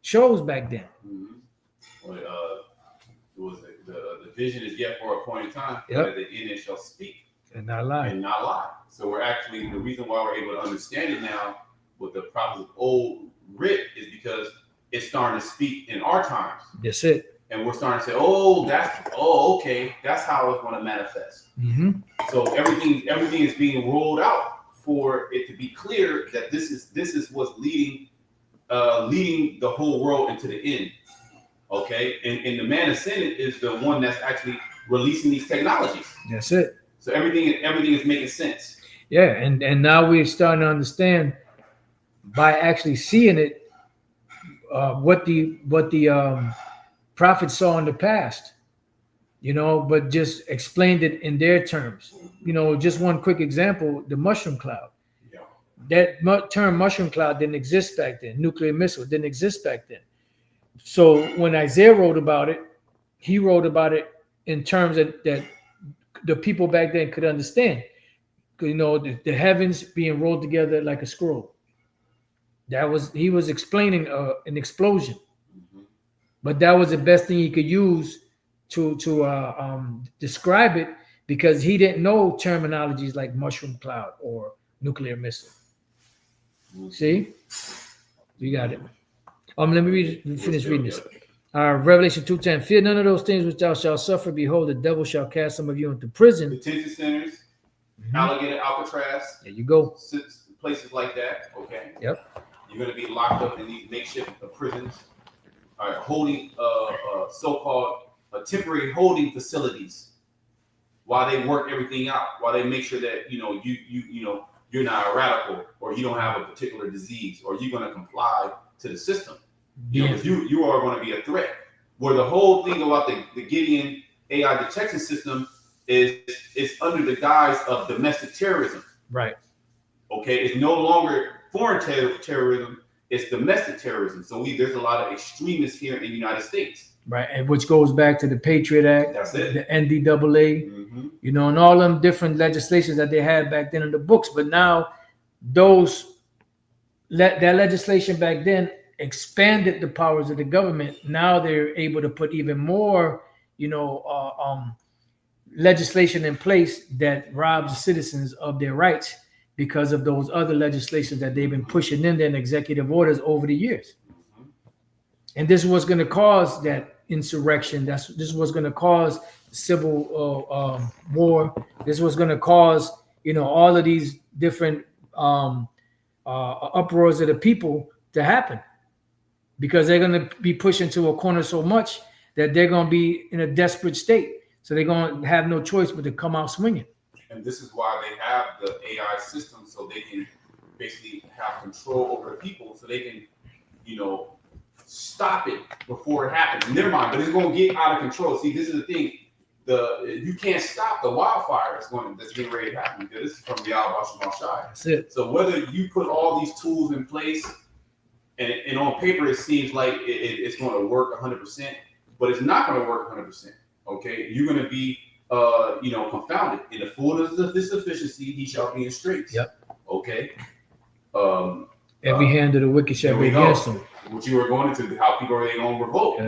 shows back then. Mm-hmm. Well, it was the vision is yet for a appointed time, Yep. but at the end it shall speak And not lie. and not lie. So we're actually, the reason why we're able to understand it now with the prophets of old writ is because it's starting to speak in our times. That's it. And we're starting to say, oh, okay, that's how it's going to manifest. Mm-hmm. So everything is being rolled out for it to be clear that this is what's leading the whole world into the end. Okay, and the man ascended is the one that's actually releasing these technologies. That's it. So everything is making sense. Yeah, and now we're starting to understand by actually seeing it what the prophets saw in the past, but just explained it in their terms. Just one quick example: the mushroom cloud. Yeah. That term mushroom cloud didn't exist back then. Nuclear missile didn't exist back then. So when Isaiah wrote about it, he wrote about it in terms that the people back then could understand. The heavens being rolled together like a scroll. He was explaining an explosion, but that was the best thing he could use to describe it, because he didn't know terminologies like mushroom cloud or nuclear missile. See, you got it. Let me finish reading this. Revelation 2:10. Fear none of those things which thou shalt suffer. Behold, the devil shall cast some of you into prison. Detention centers, Alligator, Alcatraz. There you go. Places like that. Okay. Yep. You're going to be locked up in these makeshift prisons, holding so-called temporary holding facilities, while they work everything out, while they make sure that you're not a radical, or you don't have a particular disease, or you're going to comply to the system. You are going to be a threat. Where the whole thing about the Gideon AI detection system is under the guise of domestic terrorism. Right. Okay, it's no longer foreign terrorism; it's domestic terrorism. So there's a lot of extremists here in the United States. Right, and which goes back to the Patriot Act, That's it. The NDAA, and all them different legislations that they had back then in the books. But now, that legislation back then expanded the powers of the government. Now they're able to put even more, legislation in place that robs the citizens of their rights because of those other legislations that they've been pushing in there in executive orders over the years. And this is what's going to cause that insurrection. This is what's going to cause civil war. This is what's going to cause, all of these different uproars of the people to happen, because they're going to be pushed into a corner so much that they're going to be in a desperate state. So they're going to have no choice but to come out swinging. And this is why they have the AI system, so they can basically have control over the people, so they can, stop it before it happens. In their mind, but it's going to get out of control. See, this is the thing: you can't stop the wildfire that's getting ready to happen, because this is from Yahweh Shai. That's it. So whether you put all these tools in place, and on paper it seems like it's going to work 100%, but it's not going to work 100%. Okay, you're going to be confounded. In the fullness of this sufficiency, he shall be in straits. Yep. Okay. Every hand of the wicked shall be against them. What you were going into, how people are going to revolt,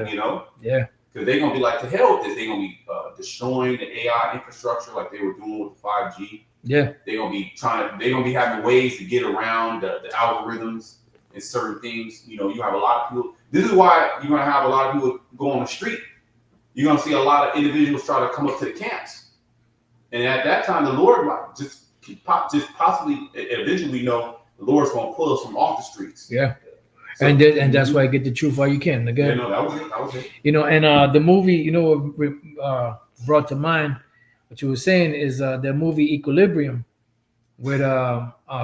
Yeah. Because they're going to be like, to hell with this. They're going to be destroying the AI infrastructure like they were doing with 5G. Yeah. They're going to be having ways to get around the algorithms and certain things. You have a lot of people. This is why you're going to have a lot of people go on the street. You're going to see a lot of individuals try to come up to the camps. And at that time, the Lord might just possibly, eventually the Lord's going to pull us from off the streets. Yeah. So, and that's why I get the truth while you can. Again. Yeah, that was it. And the movie, what brought to mind what you were saying is the movie Equilibrium with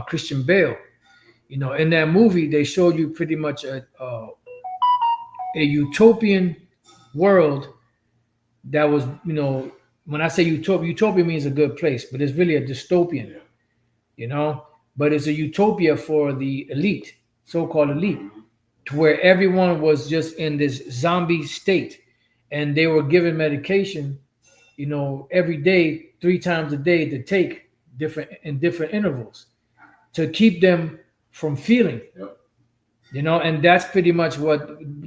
Christian Bale. In that movie, they showed you pretty much a utopian world that was, when I say utopia means a good place, but it's really a dystopian, but it's a utopia for the elite, so-called elite, to where everyone was just in this zombie state, and they were given medication, every day, 3 times a day, to take different intervals to keep them from feeling. Yep. And that's pretty much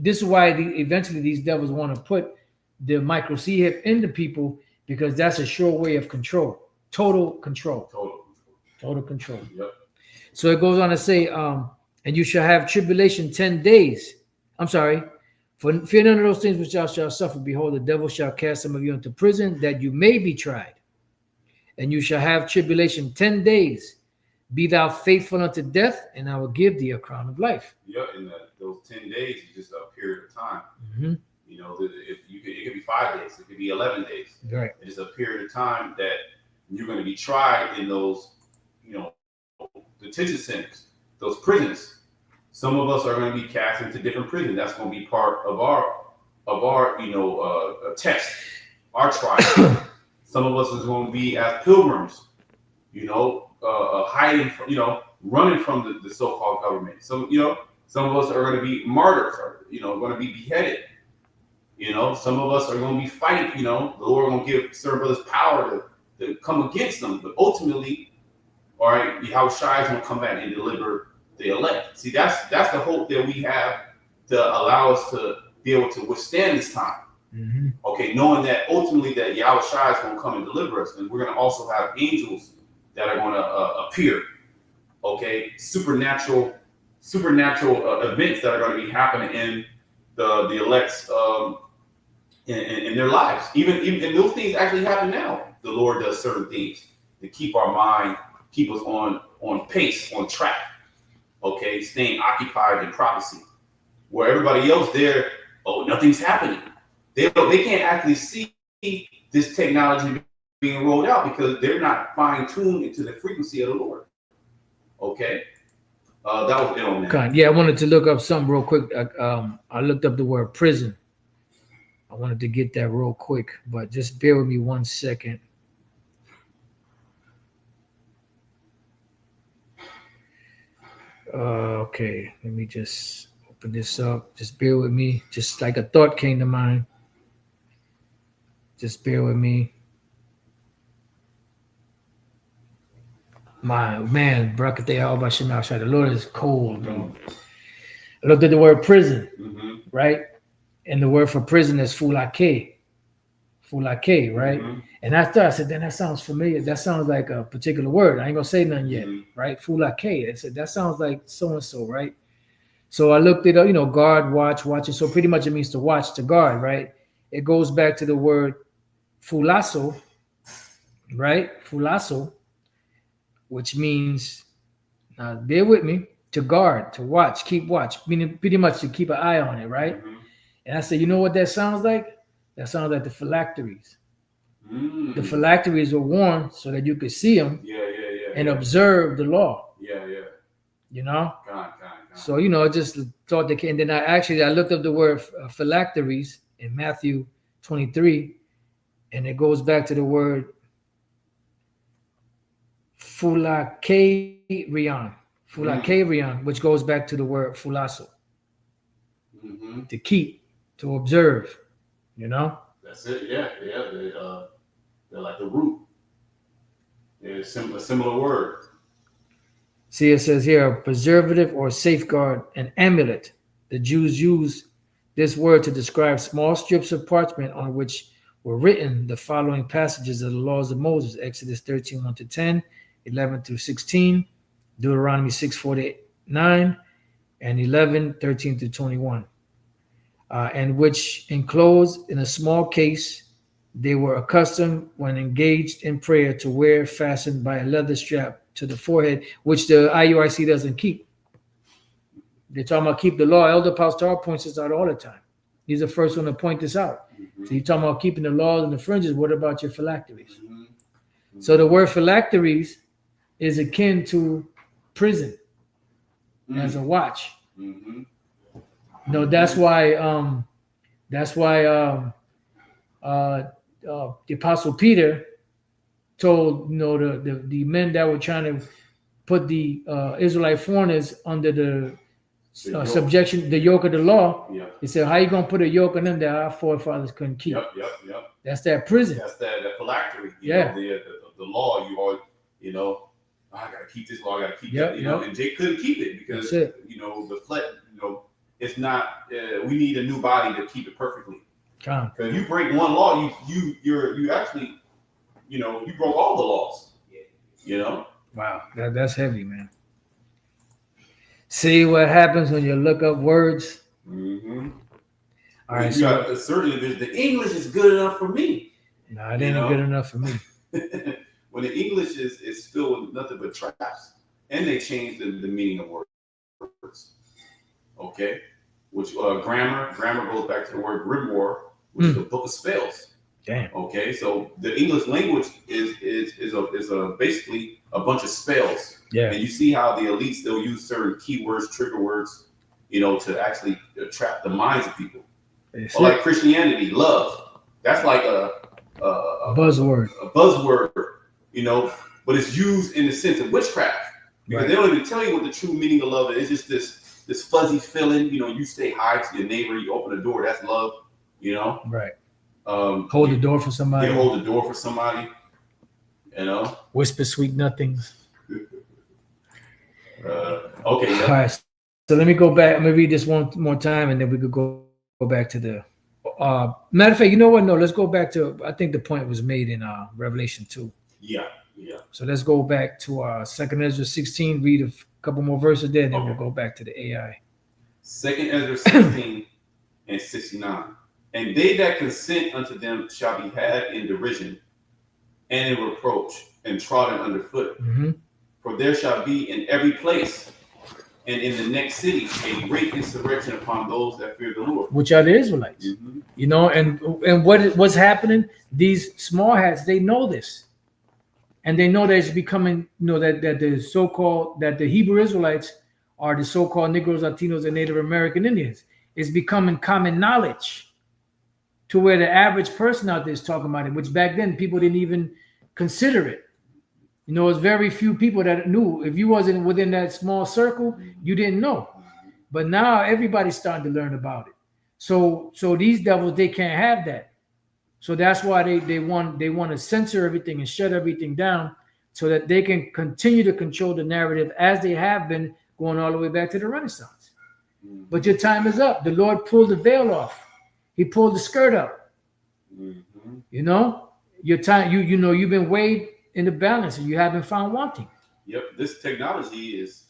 this is why eventually these devils want to put the micro C hip into people because that's a sure way of control. Total control. Total control. Yep. So it goes on to say, and you shall have tribulation 10 days. I'm sorry. For fear none of those things which thou shalt suffer, behold, the devil shall cast some of you into prison, that you may be tried. And you shall have tribulation 10 days. Be thou faithful unto death, and I will give thee a crown of life. Yep. And those 10 days is just a period of time. Mm-hmm. You know, if you could, it could be 5 days, it could be 11 days. Right. It's a period of time that you're going to be tried in those, you know, detention centers, those prisons. Some of us are going to be cast into different prisons. That's going to be part of our test, our trial. Some of us is going to be as pilgrims, you know, hiding from, you know, running from the so-called government. Some of us are going to be martyrs, or, you know, going to be beheaded. You know, some of us are going to be fighting. You know, the Lord going to give certain brothers power to come against them, but ultimately, all right, Yahushua is going to come back and deliver the elect. See, that's the hope that we have to allow us to be able to withstand this time. Mm-hmm. Okay, knowing that ultimately that Yahushua is going to come and deliver us, and we're going to also have angels that are going to appear. Okay, supernatural events that are going to be happening in the elect's in their lives. Even and those things actually happen now. The Lord does certain things to keep our mind, keep us on pace, on track. Okay, staying occupied in prophecy, where everybody else there, nothing's happening. They can't actually see this technology being rolled out because they're not fine-tuned into the frequency of the Lord. Okay, that was ill, man. God, yeah, I wanted to look up something real quick. I looked up the word prison. I wanted to get that real quick, but just bear with me 1 second. Okay, let me just open this up. Just bear with me. Just like a thought came to mind. Just bear with me. My man, the Lord is cold, bro. I looked at the word prison, right? And the word for prison is fulake, right? And I said, then that sounds familiar. That sounds like a particular word. I ain't gonna say nothing yet, right? Fulake. I said, that sounds like so-and-so, right? So I looked it up, you know, guard, watch, watching. So pretty much it means to watch, to guard, right? It goes back to the word fulaso, right? Fulaso, which means, bear with me, to guard, to watch, keep watch, meaning pretty much to keep an eye on it, right? And I said, you know what that sounds like? That sounds like the phylacteries. The phylacteries were worn so that you could see them and observe the law. You know? God. So, you know, I just thought that, and then I looked up the word phylacteries in Matthew 23, and it goes back to the word fulakerion, which goes back to the word fulaso. To keep, to observe, you know? That's it, yeah. They're like the root. It's a similar word. See, it says here, preservative or safeguard, an amulet. The Jews used this word to describe small strips of parchment on which were written the following passages of the laws of Moses: Exodus 13, 1-10, 11 through 16, Deuteronomy 6:49, and 11, 13 through 21. And which enclosed in a small case, they were accustomed when engaged in prayer to wear fastened by a leather strap to the forehead, which the IUIC doesn't keep. They're talking about keep the law. Elder Pastor points this out all the time. He's the first one to point this out. So you're talking about keeping the laws and the fringes. What about your phylacteries? So the word phylacteries is akin to prison as a watch. No, that's why the Apostle Peter told, you know, the men that were trying to put the Israelite foreigners under the subjection, the yoke of the law. He said, how you gonna put a yoke on them that our forefathers couldn't keep? Yep. That's that prison. That's that phylactery. You know, the law. You are, you know, I gotta keep this law. I gotta keep that. You know, and Jake couldn't keep it because you know the flesh. You know, it's not. We need a new body to keep it perfectly. Con. Because if you break one law, you actually, you broke all the laws. You know. Wow, that's heavy, man. See what happens when you look up words. Mm-hmm. All right, you got a certain the English is good enough for me. No, it ain't good enough for me. When the English is filled with nothing but traps, and they change the meaning of words. Okay, which grammar goes back to the word grimoire, which is a book of spells. Damn. Okay, so the English language is a basically a bunch of spells. Yeah. And you see how the elites, they'll use certain keywords, trigger words, to actually trap the minds of people. Or like Christianity, love. That's like a buzzword. A buzzword, but it's used in the sense of witchcraft. Because they don't even tell you what the true meaning of love is. It's just this fuzzy feeling. You say hi to your neighbor, you open the door, that's love. Right. Hold the door for somebody. Yeah, hold the door for somebody. Whisper sweet nothings. Okay. Yeah. All right. So let me go back. Let me read this one more time, and then we could go back to the. Matter of fact, you know what? No, let's go back to. I think the point was made in Revelation 2. Yeah. So let's go back to 2 Ezra 16. Read a couple more verses there, and then we'll go back to the AI. 2 Ezra 16 and 69. And they that consent unto them shall be had in derision and in reproach and trodden underfoot. Mm-hmm. For there shall be in every place and in the next city a great insurrection upon those that fear the Lord. Which are the Israelites. Mm-hmm. And what's happening? These small hats, they know this. And they know that it's becoming, that the so-called, that the Hebrew Israelites are the so-called Negroes, Latinos, and Native American Indians. It's becoming common knowledge to where the average person out there is talking about it, which back then people didn't even consider it. It's very few people that knew. If you wasn't within that small circle, you didn't know. But now everybody's starting to learn about it. So these devils, they can't have that. So that's why they want to censor everything and shut everything down so that they can continue to control the narrative as they have been going all the way back to the Renaissance. But your time is up. The Lord pulled the veil off. He pulled the skirt up. Mm-hmm. Your time, you've been weighed in the balance and you haven't found wanting. Yep. This technology is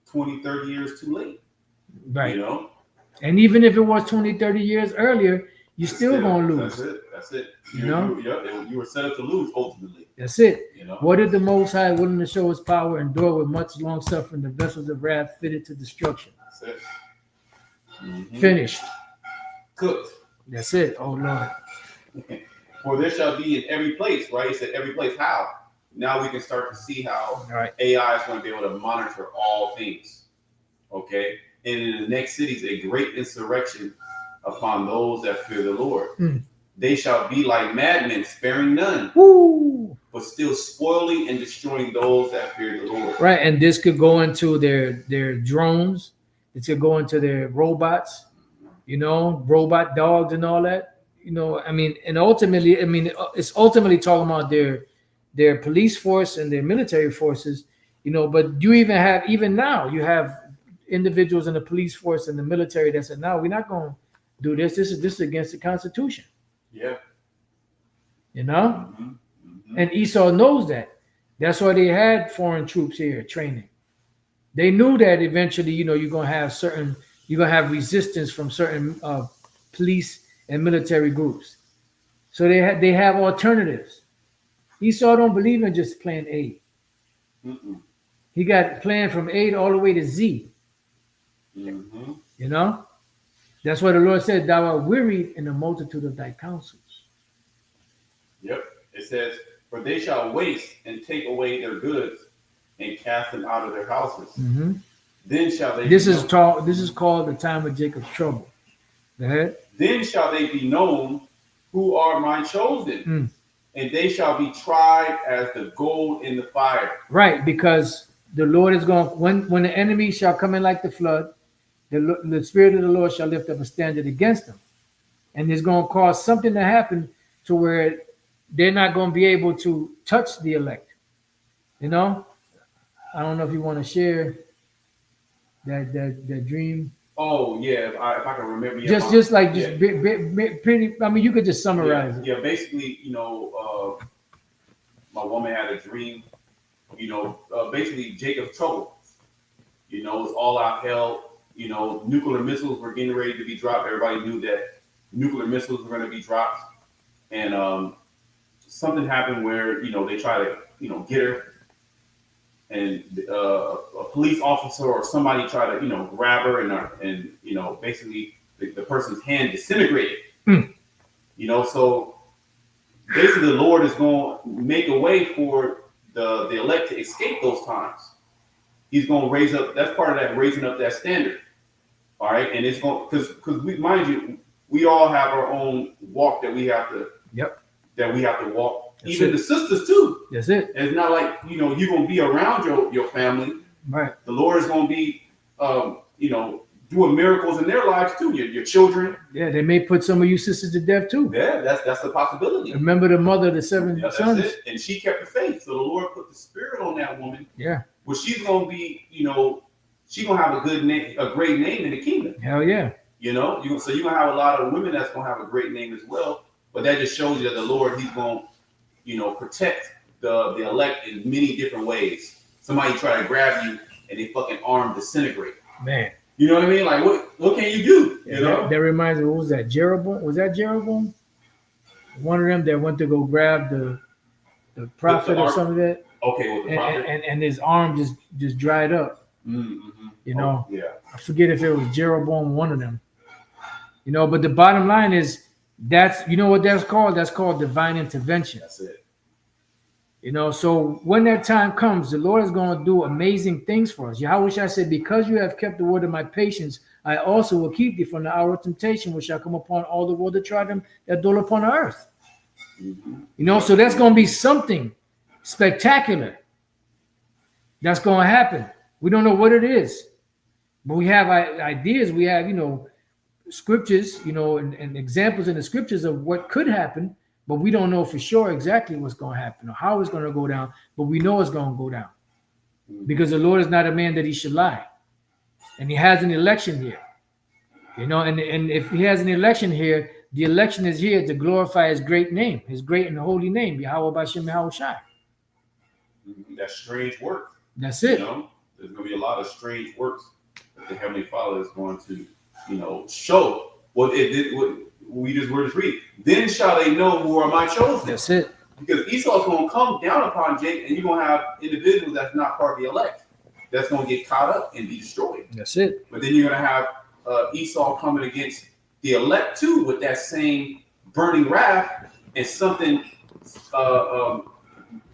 20, 30 years too late. Right. And even if it was 20, 30 years earlier, you're still going to lose. That's it. You were set up to lose ultimately. That's it. What did the Most High, willing to show his power, endure with much long suffering the vessels of wrath fitted to destruction? That's it. Mm-hmm. Finished. Cooked. That's it. Oh Lord. For there shall be in every place, right? He said every place. How? Now we can start to see how AI is going to be able to monitor all things. Okay? And in the next cities, a great insurrection upon those that fear the Lord. They shall be like madmen, sparing none. Woo! But still spoiling and destroying those that fear the Lord. Right, and this could go into their drones. It could go into their robots, robot dogs and all that. And ultimately, it's ultimately talking about their police force and their military forces, but even now you have individuals in the police force and the military that said, no, we're not going to do this. This is against the Constitution. Yeah. Mm-hmm. Mm-hmm. And Esau knows that. That's why they had foreign troops here training. They knew that eventually, you're going to have resistance from certain police and military groups. So they have alternatives. Esau don't believe in just plan A. Mm-mm. He got planned from A all the way to Z. Mm-hmm. That's why the Lord said, thou art wearied in the multitude of thy counsels. Yep. It says, for they shall waste and take away their goods and cast them out of their houses. Mm-hmm. Then shall they This is called the time of Jacob's trouble. Go ahead. Then shall they be known who are my chosen, and they shall be tried as the gold in the fire. Right, because the Lord is going, when the enemy shall come in like the flood, the Spirit of the Lord shall lift up a standard against them. And it's going to cause something to happen to where they're not going to be able to touch the elect. I don't know if you want to share that dream. Oh yeah, if I can remember. Yeah, pretty. I mean, you could just summarize it. Yeah, basically, my woman had a dream. Basically Jacob's trouble. It's all out hell. Nuclear missiles were getting ready to be dropped. Everybody knew that nuclear missiles were going to be dropped, and something happened where they try to get her, and a police officer or somebody tried to grab her and basically the person's hand disintegrated. So basically the Lord is going to make a way for the elect to escape those times. He's going to raise up. That's part of that, raising up that standard. All right, and it's going because mind you, we all have our own walk that we have to. Yep. That we have to walk. That's Even it. the sisters too. That's it. And it's not like you're going to be around your family. Right. The Lord is going to be doing miracles in their lives too. Your children. Yeah, they may put some of you sisters to death too. Yeah, that's a possibility. Remember the mother of the 7 sons? It. And she kept the faith. So the Lord put the spirit on that woman. Yeah. Well, she's going to be, she's going to have a good name, a great name in the kingdom. Hell yeah. So you're going to have a lot of women that's going to have a great name as well. But that just shows you that the Lord, he's going to, protect the elect in many different ways. Somebody try to grab you and they fucking arm disintegrate. Man. You know what I mean? Like, what can you do? That reminds me, what was that? Jeroboam? Was that Jeroboam? One of them that went to go grab the prophet or something like that. Okay, with the prophet. And his arm just dried up. Mm-hmm. Yeah. I forget if it was Jeroboam, one of them. But the bottom line is that's what that's called? That's called divine intervention. That's it. So when that time comes, the Lord is going to do amazing things for us. Yahweh Shai said, because you have kept the word of my patience, I also will keep thee from the hour of temptation, which shall come upon all the world that try them that dwell upon the earth. Mm-hmm. So that's going to be something spectacular that's going to happen. We don't know what it is, but we have ideas. We have, scriptures, and examples in the scriptures of what could happen, but we don't know for sure exactly what's going to happen or how it's going to go down, but we know it's going to go down because the Lord is not a man that he should lie. And he has an election here, and if he has an election here, the election is here to glorify his great name, his great and holy name, Yahweh Bashem Yahweh Shai. That's strange work. That's it. There's going to be a lot of strange works that the Heavenly Father is going to, show. What we just read. Then shall they know who are my chosen. That's it. Because Esau's going to come down upon Jacob, and you're going to have individuals that's not part of the elect that's going to get caught up and be destroyed. That's it. But then you're going to have Esau coming against the elect too with that same burning wrath, and something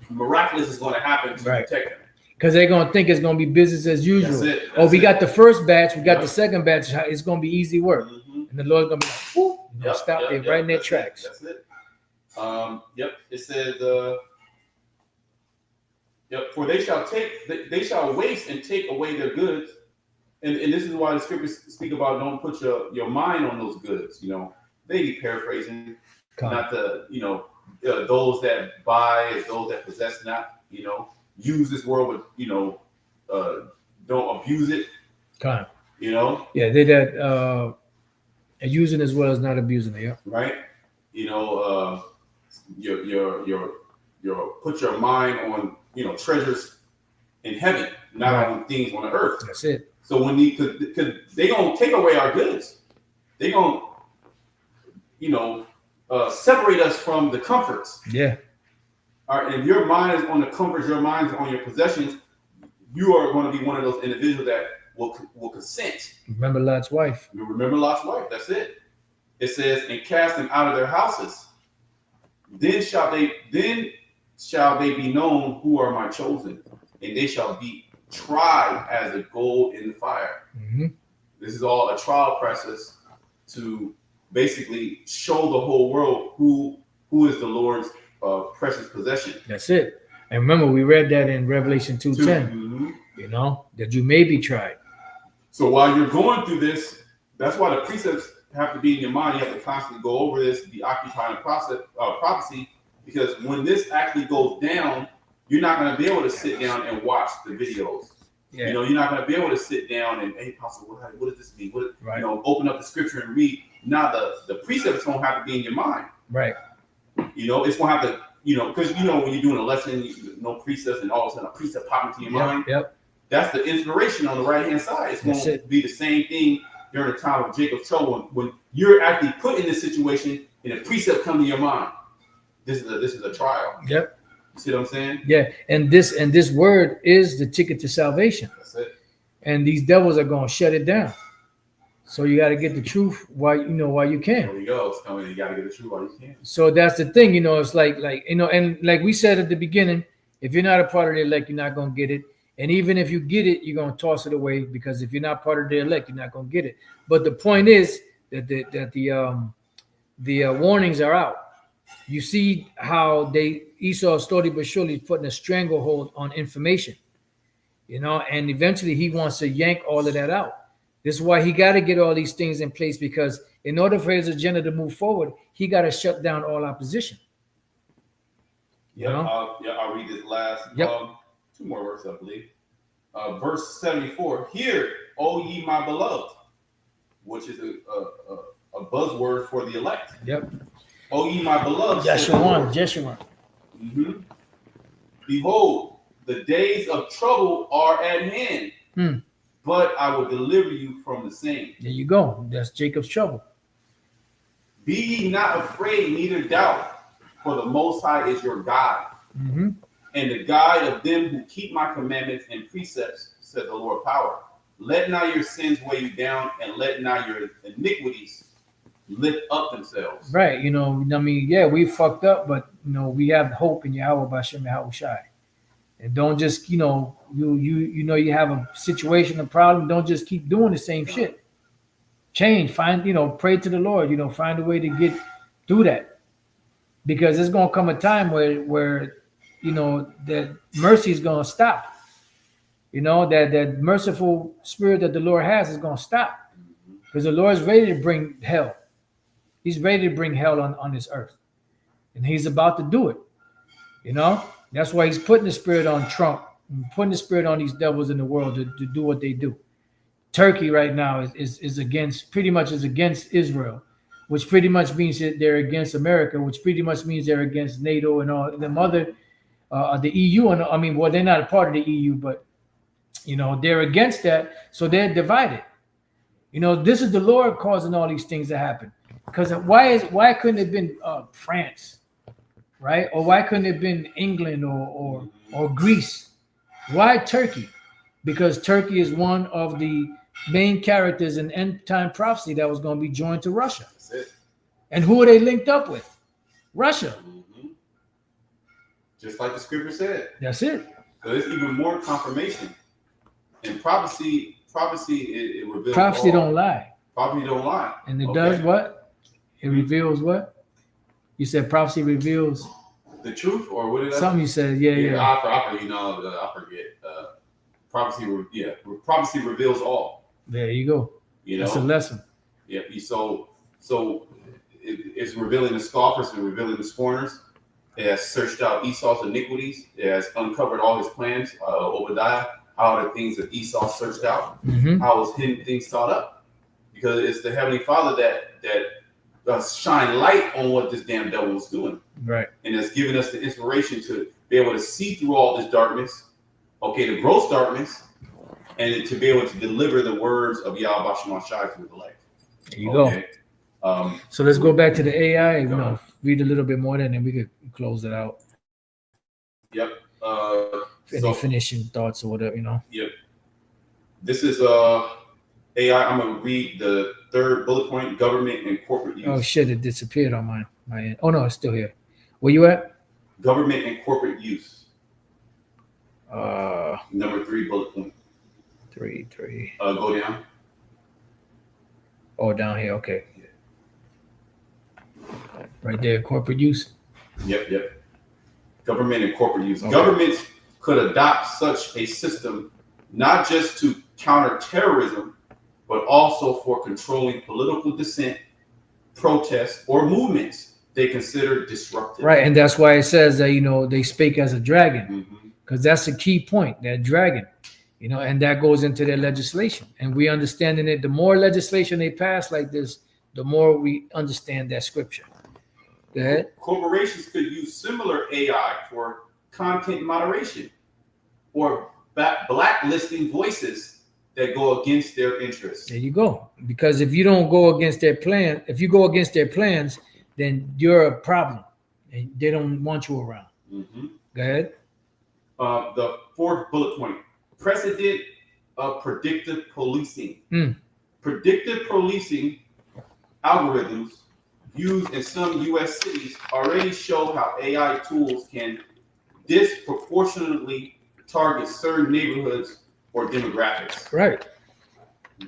miraculous is going to happen to protect them. Because they're going to think it's going to be business as usual. That's we got the first batch, we got the second batch. It's going to be easy work. Mm-hmm. And the Lord's going to be like, whoop, stop there right in their tracks. That's it. It says, for they shall waste and take away their goods. And this is why the scriptures speak about don't put your mind on those goods. They be paraphrasing, not the, those that buy as those that possess not, use this world, but, don't abuse it. Yeah, they that using as well as not abusing it. Yeah. Right. Your put your mind on treasures in heaven, not on things on the earth. That's it. So when because they gonna take away our goods, they gonna separate us from the comforts. Yeah. All right, and if your mind is on the comforts, your mind is on your possessions, you are going to be one of those individuals that will consent. Remember Lot's wife. Remember Lot's wife. That's it. It says, and cast them out of their houses. Then shall they be known who are my chosen, and they shall be tried as the gold in the fire. Mm-hmm. This is all a trial process to basically show the whole world who is the Lord's precious possession. That's it. And remember, we read that in Revelation 2:10. Mm-hmm. That you may be tried. So while you're going through this, that's why the precepts have to be in your mind. You have to constantly go over this, the occupying prophecy, because when this actually goes down, you're not going to be able to sit down and watch the videos. Yeah. You know, you're not going to be able to sit down and, hey, Pastor, what does this mean? Right. You know, open up the scripture and read. Now the precepts don't have to be in your mind. Right. You know, it's going to have to, you know, because you know when you're doing a lesson, no precepts, and all of a sudden a precept pop into your mind. Yep. That's the inspiration on the right hand side. It's going to be the same thing during the time of Jacob's trouble when you're actually put in this situation and a precept comes to your mind. This is a trial. Yep. See what I'm saying? Yeah, and this word is the ticket to salvation. That's it. And these devils are going to shut it down. So you got to get the truth while you can. There you go. It's coming. You got to get the truth while you can. So that's the thing, you know. It's like you know, and like we said at the beginning, if you're not a part of the elect, you're not going to get it. And even if you get it, you're going to toss it away because if you're not part of the elect, you're not going to get it. But the point is that the warnings are out. You see how Esau slowly but surely putting a stranglehold on information, you know, and eventually he wants to yank all of that out. This is why he got to get all these things in place, because in order for his agenda to move forward, he got to shut down all opposition. Yeah, I'll read this last. Yep. 2 more verses, I believe. Verse 74. Hear, O ye my beloved, which is a buzzword for the elect. Yep. O ye my beloved. Jeshurun. Mm-hmm. Behold, the days of trouble are at hand, but I will deliver you from the same. There you go. That's Jacob's trouble. Be ye not afraid, neither doubt, for the Most High is your God, and the guide of them who keep my commandments and precepts, said the Lord power. Let not your sins weigh you down, and let not your iniquities lift up themselves. Right. You know, I mean, yeah, we fucked up, but you know, we have hope in Yahweh B'Shem Yahushai. And don't just, you know, you know, you have a situation, a problem. Don't just keep doing the same shit. Change, find, you know, pray to the Lord, you know, find a way to get through that. Because there's going to come a time where, you know, that mercy is going to stop. You know, that merciful spirit that the Lord has is going to stop. Because the Lord is ready to bring hell. He's ready to bring hell on this earth. And he's about to do it. You know, that's why he's putting the spirit on Trump, and putting the spirit on these devils in the world to do what they do. Turkey right now is against Israel, which pretty much means that they're against America, which pretty much means they're against NATO and all them other, the EU. And I mean, well, they're not a part of the EU, but, you know, they're against that. So they're divided. You know, this is the Lord causing all these things to happen. Because why couldn't it have been France, right? Or why couldn't it have been England or Greece? Why Turkey? Because Turkey is one of the main characters in end time prophecy that was going to be joined to Russia. That's it. And who are they linked up with? Russia. Just like the scripture said. That's it. So there's even more confirmation. And prophecy it reveals. Prophecy all. don't lie. Prophecy don't lie. And it does what? It reveals what? You said prophecy reveals the truth, or what did I something say? you said? Yeah. I forget. Prophecy reveals all. There you go. You know, that's a lesson. Yeah. So it's revealing the scoffers and revealing the scorners. It has searched out Esau's iniquities. It has uncovered all his plans. Obadiah, how the things that Esau searched out, how his hidden things sought up, because it's the Heavenly Father that shine light on what this damn devil was doing, right? And it's giving us the inspiration to be able to see through all this darkness, the gross darkness, and to be able to deliver the words of Yahweh B'Shem Yahushai to the elect. There you go. So let's go back to the AI. You know, read a little bit more, and then we could close it out. Yep. Any finishing thoughts or whatever, you know. Yep. This is AI. I'm gonna read the third bullet point: government and corporate use. Oh shit! It disappeared on my end. Oh no, it's still here. Where you at? Government and corporate use. Number 3 bullet point. 3. Go down. Oh, down here. Okay. Right there, corporate use. Yep. Government and corporate use. Okay. Governments could adopt such a system not just to counter terrorism, but also for controlling political dissent, protests, or movements they consider disruptive. Right, and that's why it says that, you know, they spake as a dragon, because that's a key point, that dragon. and that goes into their legislation. And we understanding it. The more legislation they pass like this, the more we understand that scripture. Go ahead. Corporations could use similar AI for content moderation or blacklisting voices that go against their interests. There you go. Because if you don't go against their plan, if you go against their plans, then you're a problem, and they don't want you around. Mm-hmm. Go ahead. The fourth bullet point: precedent of predictive policing. Predictive policing algorithms used in some U.S. cities already show how AI tools can disproportionately target certain neighborhoods or demographics. Right.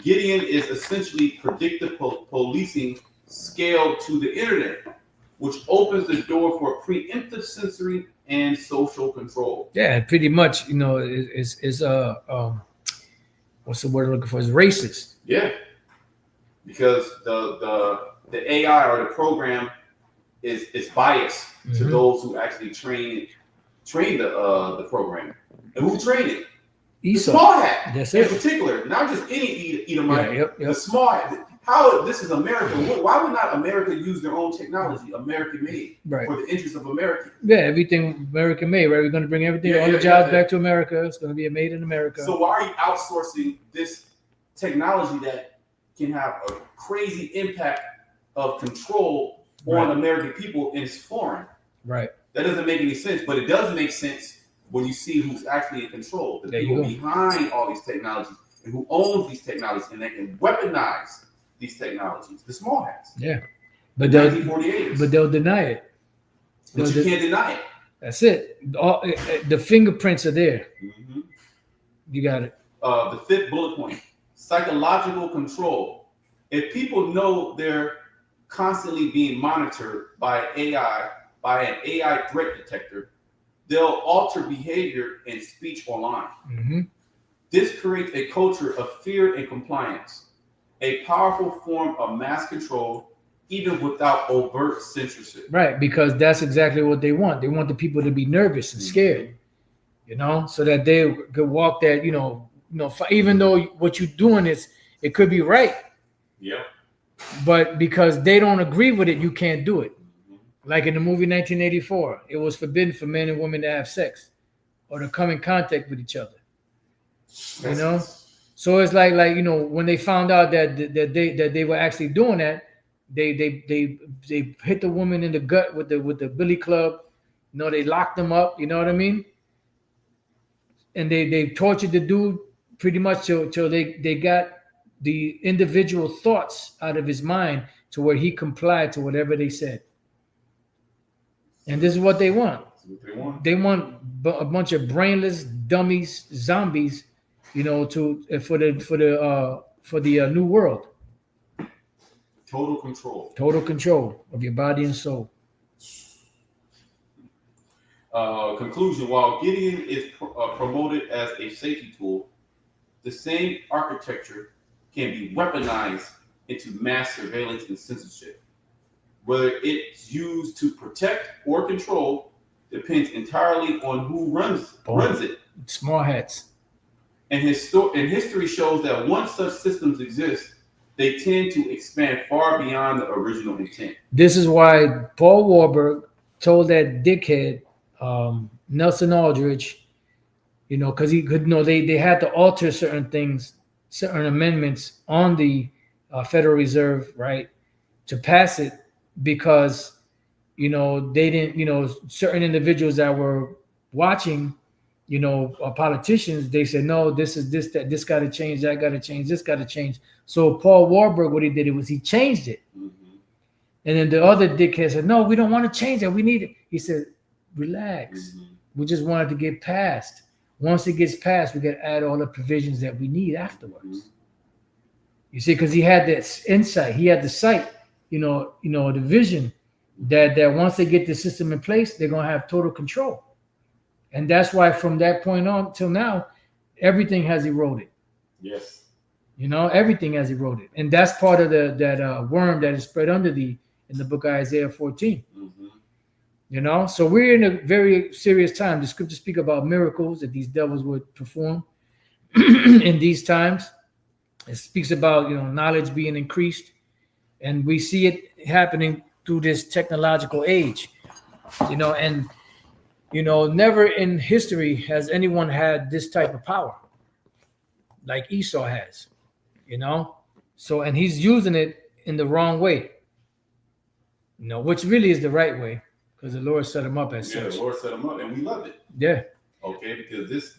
Gideon is essentially predictive policing scaled to the internet, which opens the door for preemptive censoring and social control. Yeah, pretty much. Is what's the word I'm looking for? Is racist. Yeah, because the AI or the program is biased to those who actually train the program. And who trained it? Esau. The small hat. That's in it. particular, not just any Edomite. Yep. The small hat. How this is America? Why would not America use their own technology, American made, Right. for the interest of America? Yeah, everything American made, right? We're going to bring everything, all the jobs back to America. It's going to be made in America. So why are you outsourcing this technology that can have a crazy impact of control on American people and it's foreign? Right. That doesn't make any sense, but it does make sense when you see who's actually in control. The people behind all these technologies and who owns these technologies, and they can weaponize these technologies. The small hats. Yeah. But they'll deny it. But you can't deny it. That's it. The fingerprints are there. Mm-hmm. You got it. The fifth bullet point: psychological control. If people know they're constantly being monitored by an AI threat detector, they'll alter behavior and speech online. Mm-hmm. This creates a culture of fear and compliance, a powerful form of mass control, even without overt censorship. Right, because that's exactly what they want. They want the people to be nervous and scared, so that they could walk that, even though what you're doing it could be right. Yeah. But because they don't agree with it, you can't do it. Like in the movie 1984, it was forbidden for men and women to have sex or to come in contact with each other. So it's like when they found out that they were actually doing that, they hit the woman in the gut with the billy club. They locked them up. You know what I mean? And they tortured the dude pretty much till they got the individual thoughts out of his mind to where he complied to whatever they said. And this is what they want. They want a bunch of brainless dummies, zombies, for the new world. Total control. Total control of your body and soul. Conclusion: while Gideon is promoted as a safety tool, the same architecture can be weaponized into mass surveillance and censorship. Whether it's used to protect or control depends entirely on who runs it. Small hats. And history shows that once such systems exist, they tend to expand far beyond the original intent. This is why Paul Warburg told that dickhead, Nelson Aldrich, because he could they had to alter certain things, certain amendments on the Federal Reserve, right, to pass it. Because they didn't, certain individuals that were watching, politicians, they said, no, this got to change, that got to change, this got to change. So Paul Warburg, what he did was he changed it. Mm-hmm. And then the other dickhead said, no, we don't want to change it, we need it. He said, relax. Mm-hmm. We just want it to get passed. Once it gets passed, we got to add all the provisions that we need afterwards. Mm-hmm. You see, because he had this insight, he had the sight. The vision that once they get the system in place, they're gonna have total control, and that's why from that point on till now, everything has eroded. Yes, everything has eroded, and that's part of that worm that is spread in the book of Isaiah 14. Mm-hmm. So we're in a very serious time. The scriptures speak about miracles that these devils would perform, in these times. It speaks about, knowledge being increased, and we see it happening through this technological age. And never in history has anyone had this type of power like Esau has. So, and he's using it in the wrong way. Which really is the right way, because the Lord set him up as such. The Lord set him up, and we love it. Yeah. Okay, because this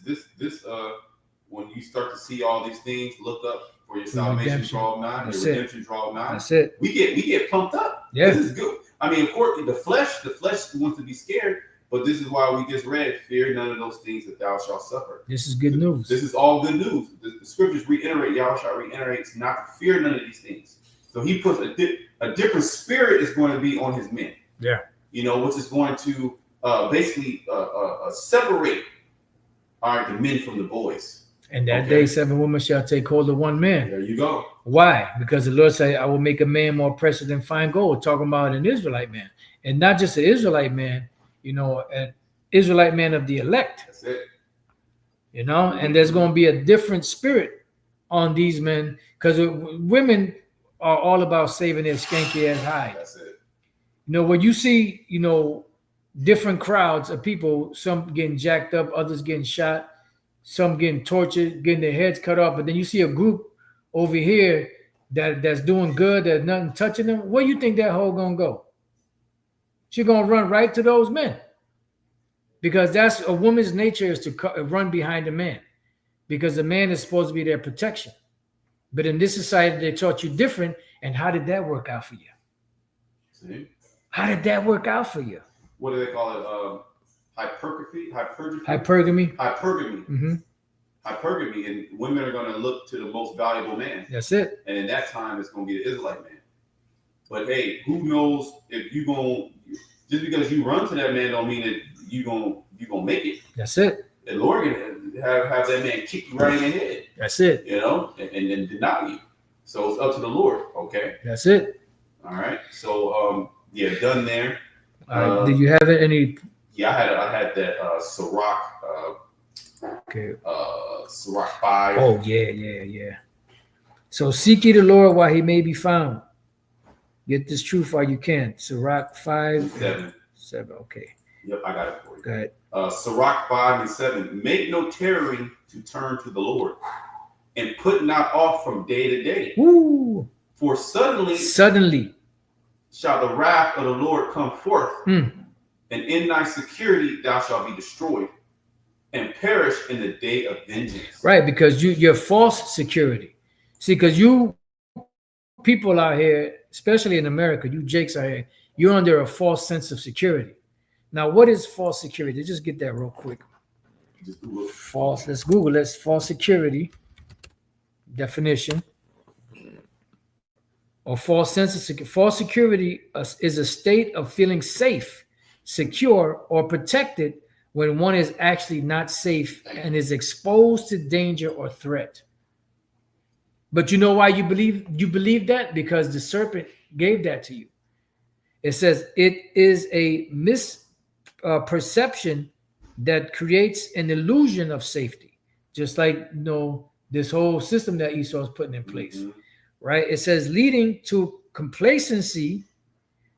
when you start to see all these things, look up for your salvation draw nigh, your redemption draw nigh. That's it. We get pumped up. Yeah. This is good. I mean, of course, the flesh wants to be scared, but this is why we just read, fear none of those things that thou shalt suffer. This is good news. This is all good news. The scriptures reiterate, Yahushua reiterates not to fear none of these things. So he puts a different spirit is going to be on his men. Yeah. Which is going to basically separate the men from the boys. And that day 7 women shall take hold of one man. There you go. Why? Because the Lord said, I will make a man more precious than fine gold, talking about an Israelite man. And not just an Israelite man, an Israelite man of the elect. That's it. And there's going to be a different spirit on these men, because women are all about saving their skanky ass hide. That's it. When you see, different crowds of people, some getting jacked up, others getting shot, some getting tortured, getting their heads cut off, but then you see a group over here that's doing good, there's nothing touching them, where you think that hoe gonna go? She gonna run right to those men, because that's a woman's nature, is to run behind a man, because the man is supposed to be their protection. But in this society, they taught you different. And how did that work out for you? See? How did that work out for you? What do they call it? Hypergamy. Mm-hmm. Hypergamy, and women are going to look to the most valuable man. That's it. And in that time, it's going to be the Israelite man. But hey, who knows if you going just because you run to that man don't mean that you gonna make it. That's it. The Lord can have that man kick you right in the head. That's it. And deny you. So it's up to the Lord. Okay. That's it. All right. So done there. Did you have any? Yeah, I had that Sirach. Okay. Sirach 5. Oh yeah. So seek ye the Lord while he may be found. Get this truth while you can. Sirach 5 7. Okay. Yep, I got it for you. Go ahead. Sirach 5 and 7. Make no tarrying to turn to the Lord, and put not off from day to day. Woo. For suddenly shall the wrath of the Lord come forth, and in thy security thou shalt be destroyed, and perish in the day of vengeance. Right, because you're false security. See, because you people out here, especially in America, you jakes out here, you're under a false sense of security. Now, what is false security? Just get that real quick. Just Google it. False. Let's Google it. False security definition. Or false sense of security. False security is a state of feeling safe, secure, or protected when one is actually not safe and is exposed to danger or threat. But you know why you believe that? Because the serpent gave that to you. It says it is a misperception that creates an illusion of safety, just like this whole system that Esau is putting in place. Mm-hmm. Right? It says leading to complacency,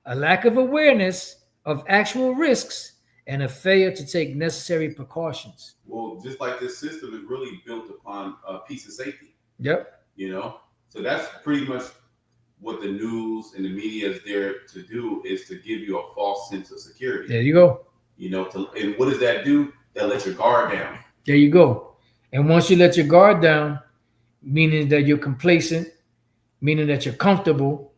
a lack of awareness of actual risks, and a failure to take necessary precautions. Well, just like this system is really built upon a piece of safety. Yep. So that's pretty much what the news and the media is there to do, is to give you a false sense of security. There you go. And what does that do? That lets your guard down. There you go. And once you let your guard down, meaning that you're complacent, meaning that you're comfortable,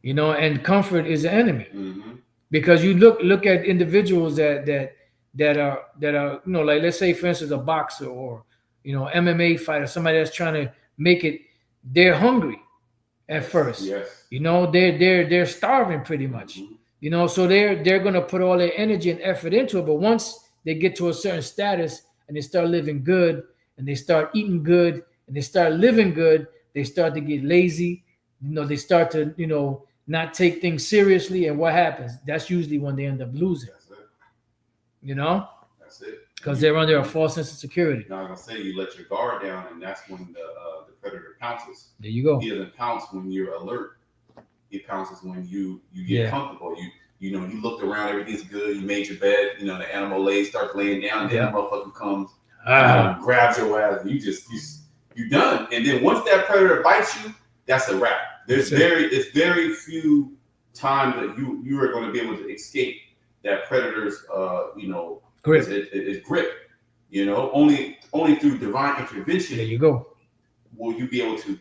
and comfort is the enemy. Mm-hmm. Because you look at individuals that are like, let's say for instance a boxer or MMA fighter, somebody that's trying to make it, they're hungry at first. Yes. They're starving pretty much. Mm-hmm. So they're gonna put all their energy and effort into it. But once they get to a certain status and they start living good and they start eating good and they start living good, they start to get lazy. They start to not take things seriously, and what happens? That's usually when they end up losing. That's it. That's it. because they're under a false sense of security. Now, I was gonna say you let your guard down, and that's when the predator pounces. There you go. He doesn't pounce when you're alert. He pounces when you get comfortable. You know, you looked around, everything's good. You made your bed. You know, the animal starts laying down. Then the motherfucker comes, grabs your ass, and you done. And then once that predator bites you, that's a wrap. It's very few times that you are going to be able to escape that predator's grip. Is grip. You know, only through divine intervention. There you go. Will you be able to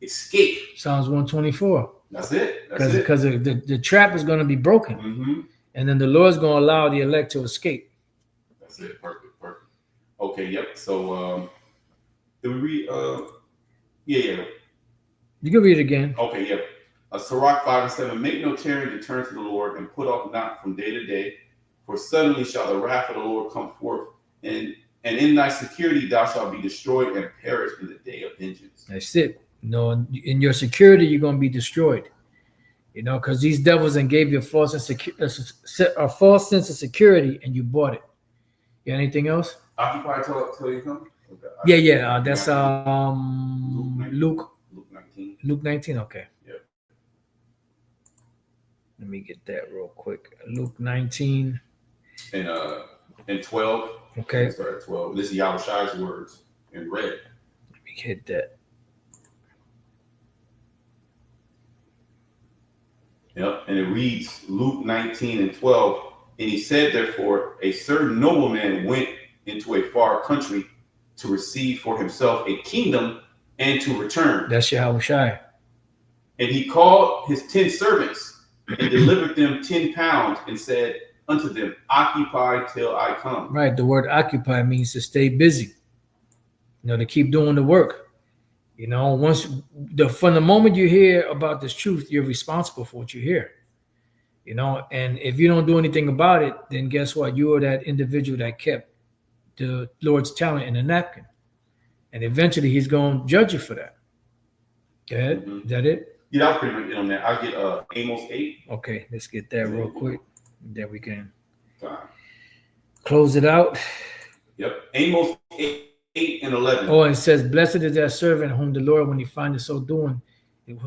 escape? Psalms 124. That's it. Because the trap is going to be broken, and then the Lord's going to allow the elect to escape. That's it. Perfect. Okay. Yep. So, did we read? Yeah. You can read it again. Okay. Yep. Sirach 5:7. Make no tarrying to turn to the Lord, and put off not from day to day, for suddenly shall the wrath of the Lord come forth, and in thy security thou shalt be destroyed and perish in the day of vengeance. That's it. No, in your security, you're going to be destroyed. You know, because these devils and gave you a false sense of security, and you bought it. You got anything else? Occupy till you come. Okay. Yeah. That's Luke 19. Luke 19. Okay. Yep. Let me get that real quick. Luke 19 and 12. Okay. Start at 12. This is Yahushua's words in red. Let me hit that. Yep. And it reads Luke 19 and 12. And he said, therefore, a certain nobleman went into a far country to receive for himself a kingdom and to return. That's Yahushua. And he called his 10 servants and delivered them 10 pounds and said unto them, occupy till I come. Right. The word occupy means to stay busy. You know, to keep doing the work. You know, from the moment you hear about this truth, you're responsible for what you hear. You know, and if you don't do anything about it, then guess what? You are that individual that kept the Lord's talent in a napkin. And eventually he's going to judge you for that. Go ahead. Is that it? Yeah, I'll pretty much get on that. I'll get Amos 8. Okay, let's get that real quick. Then we can close it out. Yep. Amos 8 and 11. Oh, and it says, blessed is that servant whom the Lord, when he finds so doing,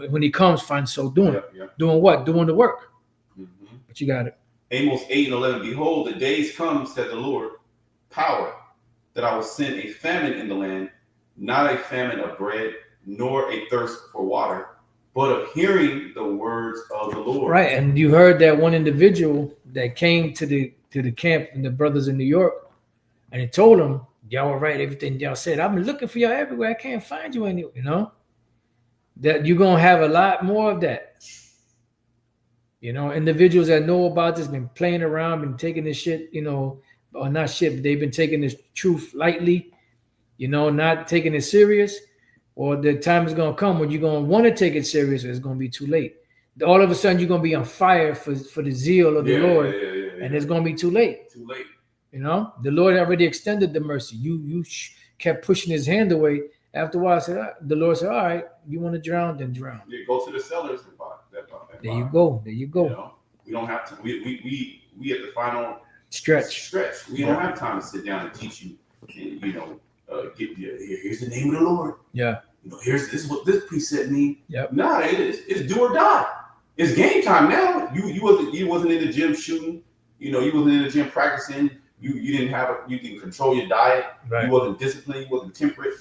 when he comes, finds so doing. Yep. Doing what? Doing the work. But you got it. Amos 8 and 11. Behold, the days come, said the Lord, power, that I will send a famine in the land, not a famine of bread, nor a thirst for water, but of hearing the words of the Lord. Right, and you heard that one individual that came to the camp and the brothers in New York, and he told them, y'all were right, everything y'all said. I've been looking for y'all everywhere. I can't find you anywhere, you know? That you're going to have a lot more of that. You know, individuals that know about this, been playing around, been taking this shit, you know, or not shit, but they've been taking this truth lightly, you know, not taking it serious. Or the time is going to come when you're going to want to take it serious, or it's going to be too late. All of a sudden, you're going to be on fire for the zeal of the Lord, and it's going to be too late. Too late. You know, the Lord already extended the mercy. You kept pushing his hand away. After a while, the Lord said, all right, you want to drown, then drown. Yeah, go to the cellars and buy that. There you go. You know, we don't have to. We at the final stretch. We don't have time to sit down and teach you. And, you know, here's the name of the Lord. Yeah. You know, this is what this precept means. Yep. Nah, it's do or die. It's game time now. You wasn't in the gym shooting. You know, you wasn't in the gym practicing. You didn't control your diet. Right. You wasn't disciplined. You wasn't temperate.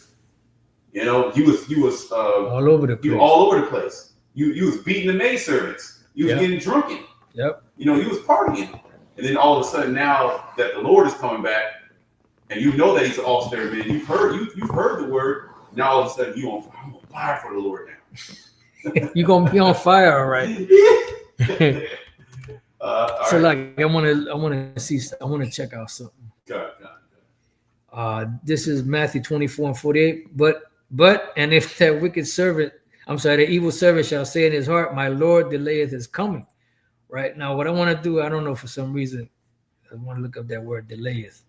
You know, you was all over the place. You all over the place. You was beating the maidservants. You was getting drunken. Yep. You know, you was partying. And then all of a sudden, now that the Lord is coming back, and you know that He's an all-star man, you've heard the word. Now all of a sudden, I'm on fire for the Lord now. You're gonna be on fire, all right. So, right. like, I want to check out something. This is Matthew 24 and 48. But and if that wicked servant, the evil servant shall say in his heart, my Lord delayeth his coming. Right now, what I want to do, I don't know, for some reason, I want to look up that word delayeth.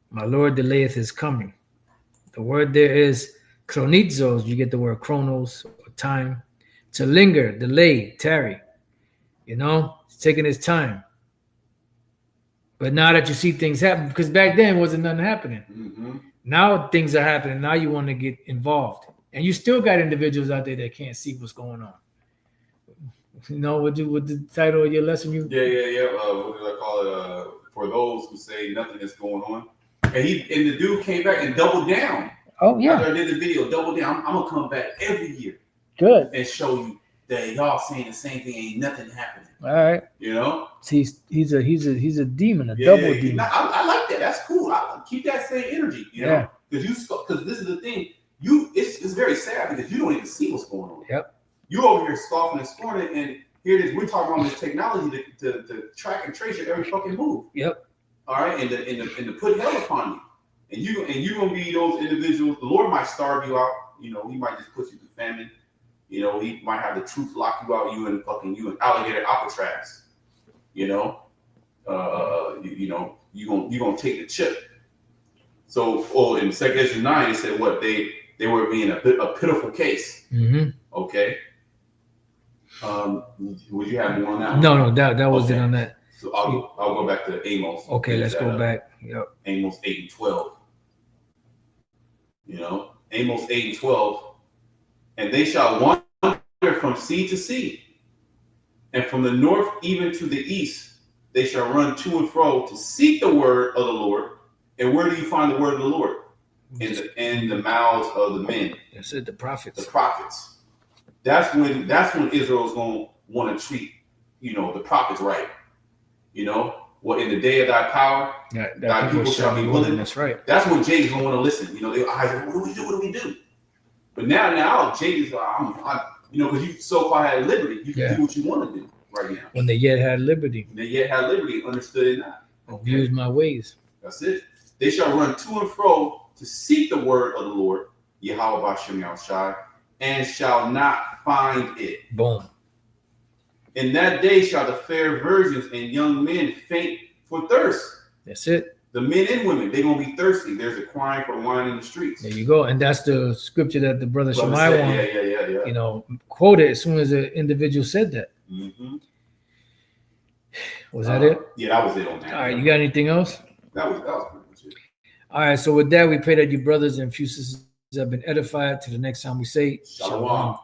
My Lord delayeth his coming. The word there is chronizos. You get the word chronos, or time. To linger, delay, tarry. You know, it's taking his time. But now that you see things happen, because back then wasn't nothing happening. Mm-hmm. Now things are happening. Now you want to get involved, and you still got individuals out there that can't see what's going on. You know what the title of your lesson? Yeah. What did I call it? For those who say nothing is going on, and the dude came back and doubled down. Oh yeah. After I did the video, double down. I'm gonna come back every year. Good. And show you that y'all saying the same thing, ain't nothing happening. All right. You know? He's a demon, a double demon. I like that. That's cool. I keep that same energy, you know? Because this is the thing. It's very sad because you don't even see what's going on. Yep. You over here scoffing and scorning, and here it is. We're talking about this technology to track and trace your every fucking move. Yep. All right, and to put hell upon you, and you gonna be those individuals. The Lord might starve you out. You know, He might just put you through famine. You know, He might have the truth lock you out. You in alligator Alcatraz. You know, you gonna take the chip. So, in 2 Ezra 9, it said what they were being a pitiful case. Mm-hmm. Okay. Would you have more on that? No, that wasn't on that. So I'll go back to Amos. Okay, let's go back. Yep. Amos 8 and 12. You know, Amos 8 and 12. And they shall wander from sea to sea, and from the north even to the east, they shall run to and fro to seek the word of the Lord. And where do you find the word of the Lord? In the mouths of the men. That's it, the prophets. The prophets. That's when Israel's gonna want to treat, the prophets right. You know, what in the day of thy power, thy people shall be willing. That's right. That's when Jay's gonna want to listen. You know, they like, what do we do? But now Jay's like, because you so far had liberty, you can do what you want to do right now. When they yet had liberty. Understood it not. Abuse my ways. That's it. They shall run to and fro to seek the word of the Lord, Yahweh Bashem Yahushai, and shall not find it. Boom. In that day shall the fair virgins and young men faint for thirst. That's it. The men and women, they're going to be thirsty. There's a crying for wine in the streets. There you go. And that's the scripture that the brother Shemai quoted as soon as the individual said that. Mm-hmm. Was that it? Yeah, that was it on that. All right, you got anything else? That was pretty much it. All right, so with that, we pray that your brothers and few sisters have been edified. To the next time we say, Shalom.